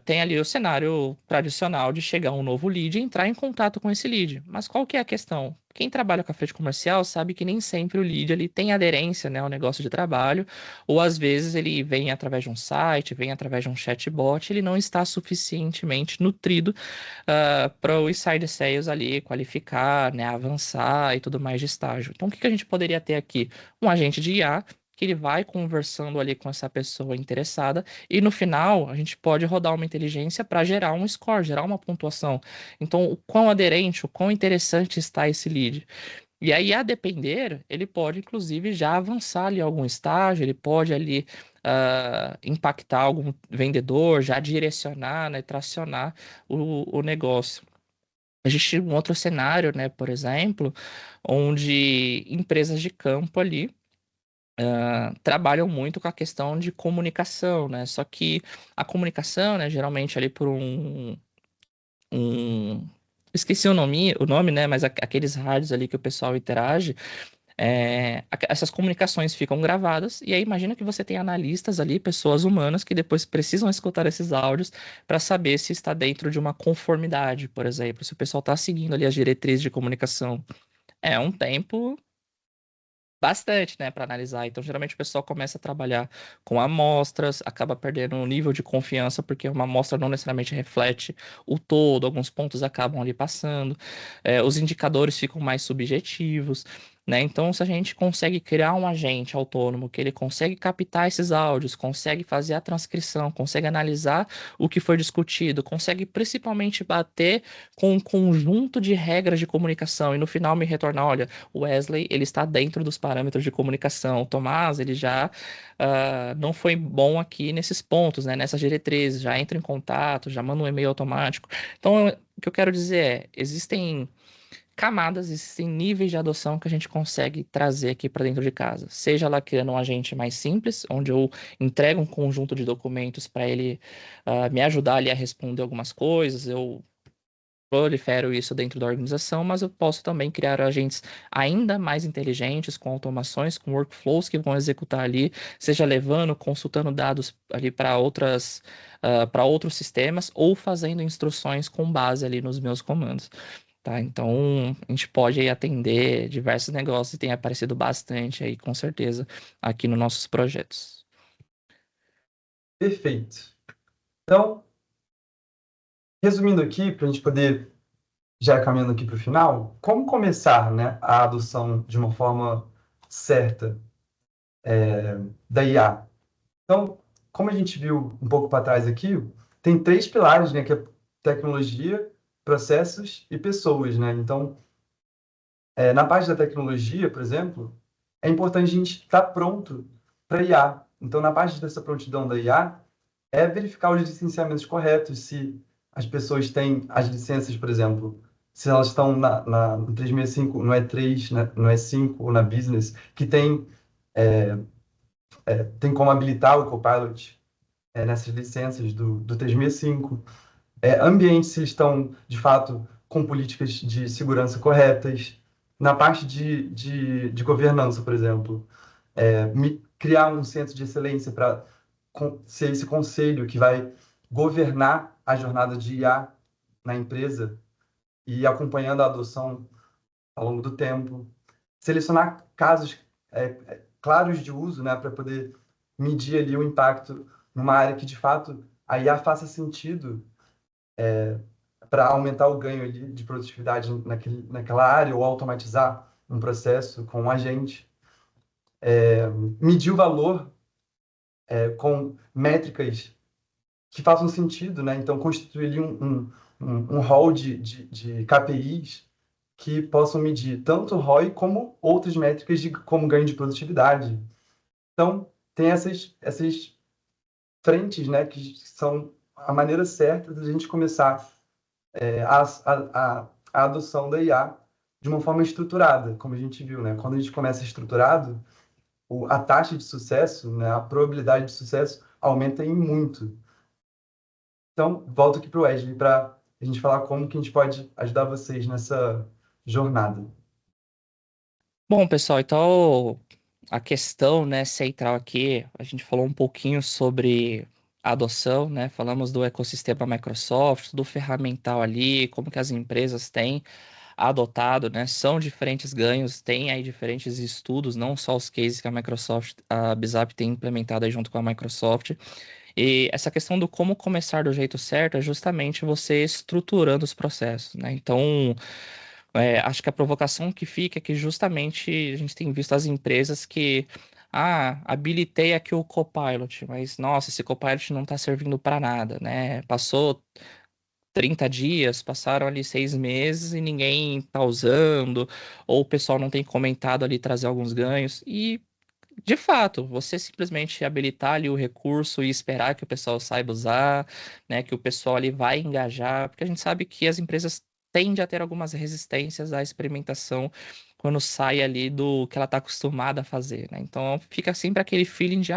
tem ali o cenário tradicional de chegar um novo lead e entrar em contato com esse lead. Mas qual que é a questão? Quem trabalha com a frente comercial sabe que nem sempre o lead ele tem aderência, né, ao negócio de trabalho, ou às vezes ele vem através de um site, vem através de um chatbot, ele não está suficientemente nutrido para o inside sales ali qualificar, né, avançar e tudo mais de estágio. Então, o que que a gente poderia ter aqui? Um agente de IA que ele vai conversando ali com essa pessoa interessada e no final a gente pode rodar uma inteligência para gerar um score, gerar uma pontuação. Então, o quão aderente, o quão interessante está esse lead. E aí, a depender, ele pode, inclusive, já avançar ali algum estágio, ele pode ali impactar algum vendedor, já direcionar, né, tracionar o negócio. Existe um outro cenário, né, por exemplo, onde empresas de campo ali trabalham muito com a questão de comunicação, né? Só que a comunicação, né, geralmente ali por um... Esqueci o nome, né? Mas aqueles rádios ali que o pessoal interage, essas comunicações ficam gravadas, e aí imagina que você tem analistas ali, pessoas humanas, que depois precisam escutar esses áudios para saber se está dentro de uma conformidade, por exemplo, se o pessoal está seguindo ali as diretrizes de comunicação. É um tempo bastante, né, para analisar. Então, geralmente o pessoal começa a trabalhar com amostras, acaba perdendo o nível de confiança, porque uma amostra não necessariamente reflete o todo, alguns pontos acabam ali passando, os indicadores ficam mais subjetivos. Né? Então, se a gente consegue criar um agente autônomo que ele consegue captar esses áudios, consegue fazer a transcrição, consegue analisar o que foi discutido, consegue principalmente bater com um conjunto de regras de comunicação e no final me retornar, olha, o Wesley, ele está dentro dos parâmetros de comunicação. O Tomás, ele já não foi bom aqui nesses pontos, né? Nessas diretrizes, já entra em contato, já manda um e-mail automático. Então, o que eu quero dizer existem camadas, existem níveis de adoção que a gente consegue trazer aqui para dentro de casa. Seja lá criando um agente mais simples, onde eu entrego um conjunto de documentos para ele me ajudar ali a responder algumas coisas, eu prolifero isso dentro da organização, mas eu posso também criar agentes ainda mais inteligentes, com automações, com workflows que vão executar ali, seja levando, consultando dados ali para outros sistemas, ou fazendo instruções com base ali nos meus comandos. Tá, então a gente pode aí atender diversos negócios e tem aparecido bastante aí, com certeza, aqui nos nossos projetos. Perfeito. Então, resumindo aqui, para a gente poder já caminhando aqui para o final, como começar, né, a adoção de uma forma certa da IA? Então, como a gente viu um pouco para trás aqui, tem três pilares, né, que é tecnologia, processos e pessoas, né? Então, na parte da tecnologia, por exemplo, é importante a gente estar pronto para IA. Então, na parte dessa prontidão da IA, é verificar os licenciamentos corretos, se as pessoas têm as licenças, por exemplo, se elas estão no 365, no E3, né, no E5 ou na Business, que tem como habilitar o Copilot nessas licenças do 365. Ambientes se estão, de fato, com políticas de segurança corretas. Na parte de governança, por exemplo, criar um centro de excelência para ser esse conselho que vai governar a jornada de IA na empresa e acompanhando a adoção ao longo do tempo. Selecionar casos claros de uso, né, para poder medir ali o impacto numa área que, de fato, a IA faça sentido para aumentar o ganho ali de produtividade naquela área ou automatizar um processo com um agente. Medir o valor com métricas que façam sentido, né? Então, constituir ali um hall de KPIs que possam medir tanto o ROI como outras métricas como ganho de produtividade. Então, tem essas frentes, né, que são a maneira certa de a gente começar a adoção da IA de uma forma estruturada, como a gente viu, né? Quando a gente começa estruturado, a taxa de sucesso, né, a probabilidade de sucesso aumenta em muito. Então, volto aqui para o Wesley para a gente falar como que a gente pode ajudar vocês nessa jornada. Bom, pessoal, então a questão, né, central aqui, a gente falou um pouquinho sobre a adoção, né? Falamos do ecossistema Microsoft, do ferramental ali, como que as empresas têm adotado, né? São diferentes ganhos, tem aí diferentes estudos, não só os cases que a Microsoft, a Bizap tem implementado aí junto com a Microsoft. E essa questão do como começar do jeito certo é justamente você estruturando os processos, né? Então, acho que a provocação que fica é que justamente a gente tem visto as empresas que, habilitei aqui o Copilot, mas nossa, esse Copilot não está servindo para nada, né? Passou 30 dias, passaram ali 6 meses e ninguém tá usando, ou o pessoal não tem comentado ali trazer alguns ganhos. E, de fato, você simplesmente habilitar ali o recurso e esperar que o pessoal saiba usar, né, que o pessoal ali vai engajar, porque a gente sabe que as empresas tendem a ter algumas resistências à experimentação quando sai ali do que ela está acostumada a fazer, né? Então fica sempre aquele feeling de,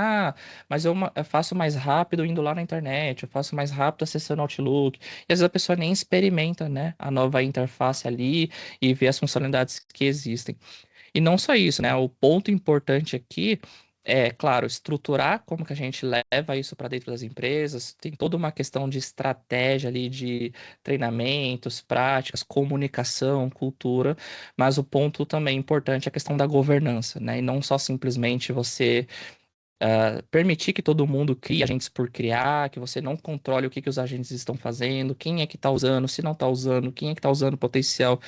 mas eu faço mais rápido indo lá na internet, eu faço mais rápido acessando o Outlook, e às vezes a pessoa nem experimenta, né, a nova interface ali e vê as funcionalidades que existem. E não só isso, né? O ponto importante aqui é, claro, estruturar como que a gente leva isso para dentro das empresas. Tem toda uma questão de estratégia ali, de treinamentos, práticas, comunicação, cultura, mas o ponto também importante é a questão da governança, né? E não só simplesmente você permitir que todo mundo crie agentes por criar, que você não controle o que os agentes estão fazendo, quem é que está usando, se não está usando, quem é que está usando o potencial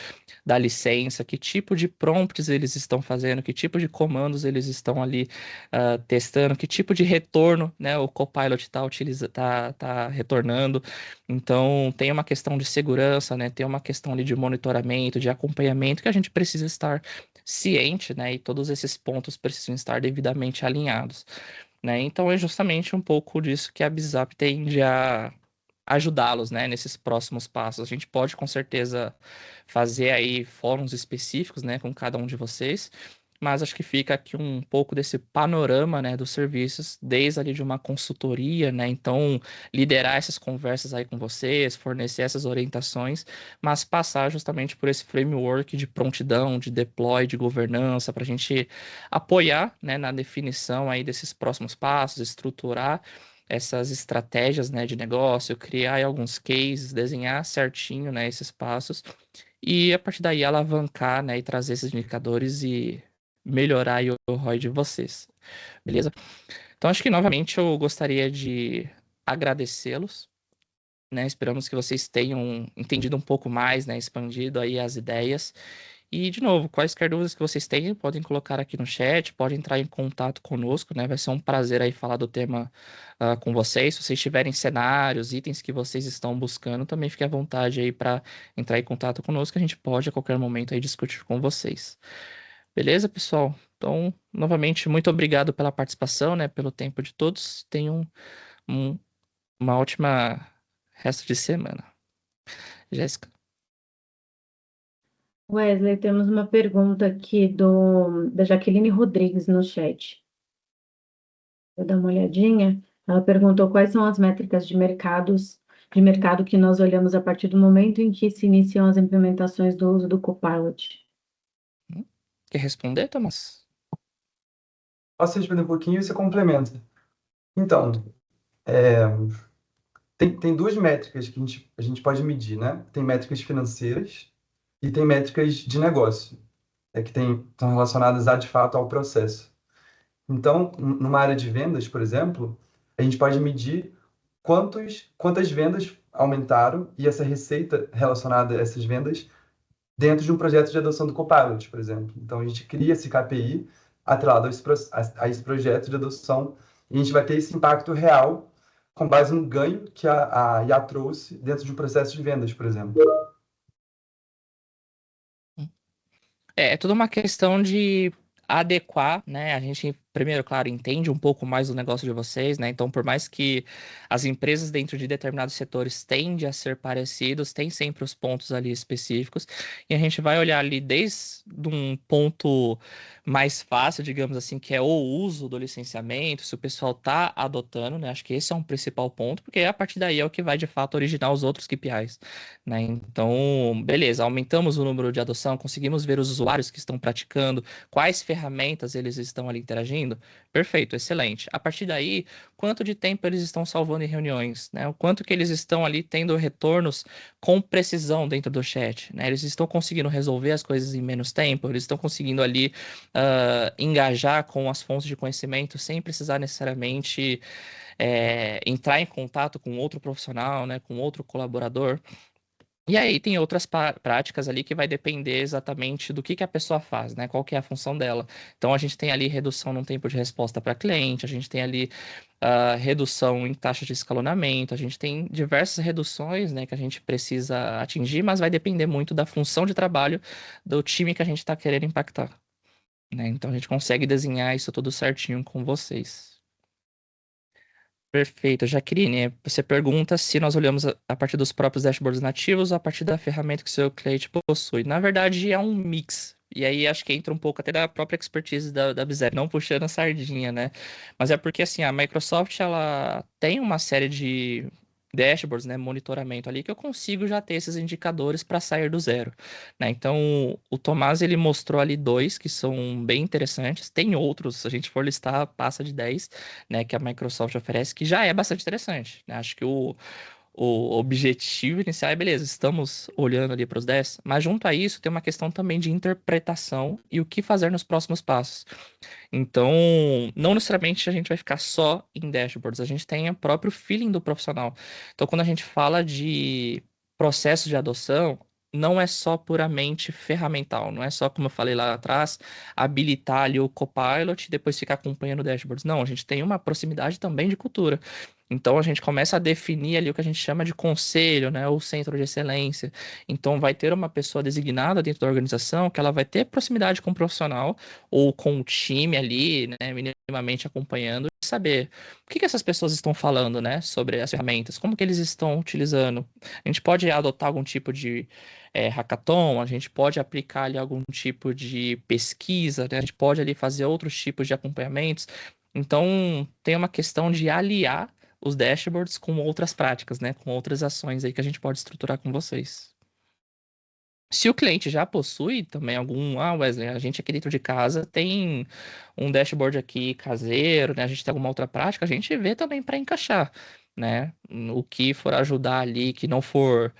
da licença, que tipo de prompts eles estão fazendo, que tipo de comandos eles estão ali testando, que tipo de retorno, né, o Copilot tá retornando. Então, tem uma questão de segurança, né, tem uma questão ali de monitoramento, de acompanhamento que a gente precisa estar ciente, né, e todos esses pontos precisam estar devidamente alinhados, né? Então, é justamente um pouco disso que a Bizap tende a ajudá-los, né, nesses próximos passos. A gente pode com certeza fazer aí fóruns específicos, né, com cada um de vocês, mas acho que fica aqui um pouco desse panorama, né, dos serviços, desde ali de uma consultoria, né, então liderar essas conversas aí com vocês, fornecer essas orientações, mas passar justamente por esse framework de prontidão, de deploy, de governança, para a gente apoiar, né, na definição aí desses próximos passos, estruturar essas estratégias, né, de negócio, criar aí alguns cases, desenhar certinho, né, esses passos e a partir daí alavancar, né, e trazer esses indicadores e melhorar aí o ROI de vocês, beleza? Então, acho que novamente eu gostaria de agradecê-los, né? Esperamos que vocês tenham entendido um pouco mais, né? Expandido aí as ideias. E, de novo, quaisquer dúvidas que vocês tenham, podem colocar aqui no chat, podem entrar em contato conosco, né? Vai ser um prazer aí falar do tema com vocês. Se vocês tiverem cenários, itens que vocês estão buscando, também fique à vontade aí para entrar em contato conosco, a gente pode a qualquer momento aí discutir com vocês. Beleza, pessoal? Então, novamente, muito obrigado pela participação, né? Pelo tempo de todos. Tenham um- uma ótima resto de semana. Jéssica. Wesley, temos uma pergunta aqui da Jaqueline Rodrigues no chat. Vou dar uma olhadinha. Ela perguntou quais são as métricas de mercado que nós olhamos a partir do momento em que se iniciam as implementações do uso do Copilot. Quer responder, Thomas? Posso responder um pouquinho e você complementa. Então, tem duas métricas que a gente pode medir, né? Tem métricas financeiras e tem métricas de negócio, que estão relacionadas de fato ao processo. Então, numa área de vendas, por exemplo, a gente pode medir quantas vendas aumentaram e essa receita relacionada a essas vendas dentro de um projeto de adoção do Copilot, por exemplo. Então, a gente cria esse KPI atrelado a esse projeto de adoção e a gente vai ter esse impacto real com base no ganho que a IA trouxe dentro de um processo de vendas, por exemplo. É tudo uma questão de adequar, né? A gente, primeiro, claro, entende um pouco mais do negócio de vocês, né? Então, por mais que as empresas dentro de determinados setores tendem a ser parecidos, tem sempre os pontos ali específicos, e a gente vai olhar ali desde um ponto mais fácil, digamos assim, que é o uso do licenciamento, se o pessoal tá adotando, né? Acho que esse é um principal ponto, porque a partir daí é o que vai de fato originar os outros KPIs, né? Então, beleza, aumentamos o número de adoção, conseguimos ver os usuários que estão praticando, quais ferramentas eles estão ali interagindo. Perfeito, excelente. A partir daí, quanto de tempo eles estão salvando em reuniões, né? O quanto que eles estão ali tendo retornos com precisão dentro do chat, né? Eles estão conseguindo resolver as coisas em menos tempo, eles estão conseguindo ali engajar com as fontes de conhecimento sem precisar necessariamente entrar em contato com outro profissional, né? Com outro colaborador. E aí tem outras práticas ali que vai depender exatamente do que a pessoa faz, né? Qual que é a função dela. Então a gente tem ali redução no tempo de resposta para cliente, a gente tem ali redução em taxa de escalonamento, a gente tem diversas reduções, né, que a gente precisa atingir, mas vai depender muito da função de trabalho do time que a gente está querendo impactar, né? Então a gente consegue desenhar isso tudo certinho com vocês. Perfeito, Jaqueline. Você pergunta se nós olhamos a partir dos próprios dashboards nativos ou a partir da ferramenta que o seu cliente possui. Na verdade, é um mix. E aí acho que entra um pouco até da própria expertise da Bizep, não puxando a sardinha, né? Mas é porque assim, a Microsoft ela tem uma série de dashboards, né, monitoramento ali que eu consigo já ter esses indicadores para sair do zero, né? Então, o Tomás ele mostrou ali dois que são bem interessantes. Tem outros, se a gente for listar, passa de 10, né, que a Microsoft oferece, que já é bastante interessante, né? Acho que o objetivo inicial é, beleza, estamos olhando ali para os 10, mas junto a isso tem uma questão também de interpretação e o que fazer nos próximos passos. Então, não necessariamente a gente vai ficar só em dashboards, a gente tem o próprio feeling do profissional. Então, quando a gente fala de processo de adoção, não é só puramente ferramental, não é só, como eu falei lá atrás, habilitar ali o Copilot e depois ficar acompanhando dashboards. Não, a gente tem uma proximidade também de cultura. Então, a gente começa a definir ali o que a gente chama de conselho, né, ou centro de excelência. Então, vai ter uma pessoa designada dentro da organização que ela vai ter proximidade com o profissional ou com o time ali, né, minimamente acompanhando, e saber o que essas pessoas estão falando, né, sobre as ferramentas, como que eles estão utilizando. A gente pode adotar algum tipo de hackathon, a gente pode aplicar ali algum tipo de pesquisa, né, a gente pode ali fazer outros tipos de acompanhamentos. Então, tem uma questão de aliar os dashboards com outras práticas, né, com outras ações aí que a gente pode estruturar com vocês. Se o cliente já possui também Wesley, a gente aqui dentro de casa tem um dashboard aqui caseiro, né? A gente tem alguma outra prática, a gente vê também para encaixar, né? O que for ajudar ali, que não for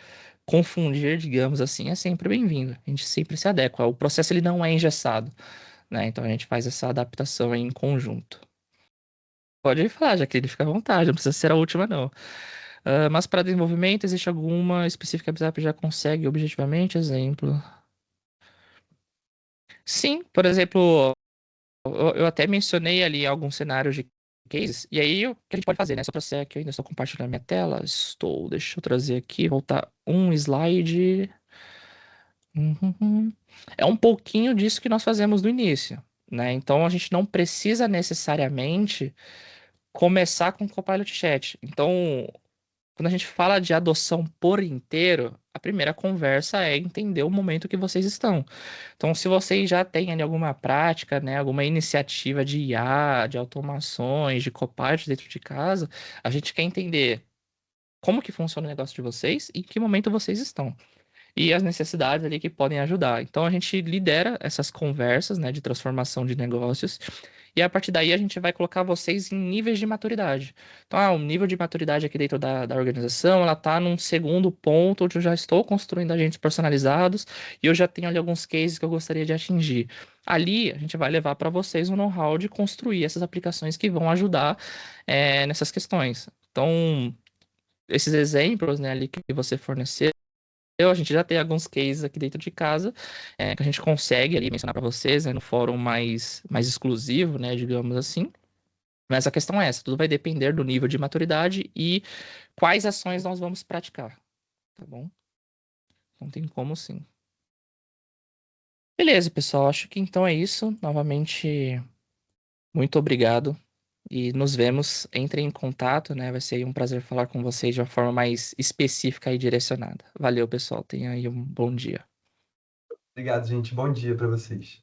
confundir, digamos assim, é sempre bem-vindo. A gente sempre se adequa. O processo ele não é engessado, né? Então a gente faz essa adaptação em conjunto. Pode falar, Jaqueline, fica à vontade, não precisa ser a última, não. Mas para desenvolvimento, existe alguma específica que a BZAP já consegue objetivamente? Exemplo. Sim, por exemplo, eu até mencionei ali alguns cenários de cases, e aí o que a gente pode fazer, né? Só para ser que eu ainda estou compartilhando minha tela, deixa eu trazer aqui, voltar um slide. Uhum. É um pouquinho disso que nós fazemos no início, né? Então a gente não precisa necessariamente começar com o Copilot Chat. Então, quando a gente fala de adoção por inteiro, a primeira conversa é entender o momento que vocês estão. Então, se vocês já têm ali alguma prática, né, alguma iniciativa de IA, de automações, de Copilot dentro de casa, a gente quer entender como que funciona o negócio de vocês e em que momento vocês estão e as necessidades ali que podem ajudar. Então a gente lidera essas conversas, né, de transformação de negócios, e a partir daí a gente vai colocar vocês em níveis de maturidade. Então, o nível de maturidade aqui dentro da organização, ela está num segundo ponto onde eu já estou construindo agentes personalizados e eu já tenho ali alguns cases que eu gostaria de atingir. Ali a gente vai levar para vocês um know-how de construir essas aplicações que vão ajudar nessas questões. Então, esses exemplos, né, ali que você forneceu, a gente já tem alguns cases aqui dentro de casa que a gente consegue ali mencionar para vocês, né, no fórum mais exclusivo, né, digamos assim. Mas a questão é essa, tudo vai depender do nível de maturidade e quais ações nós vamos praticar, tá bom? Não tem como sim. Beleza, pessoal, acho que então é isso. Novamente, muito obrigado e nos vemos. Entrem em contato, né? Vai ser um prazer falar com vocês de uma forma mais específica e direcionada. Valeu, pessoal. Tenha aí um bom dia. Obrigado, gente. Bom dia para vocês.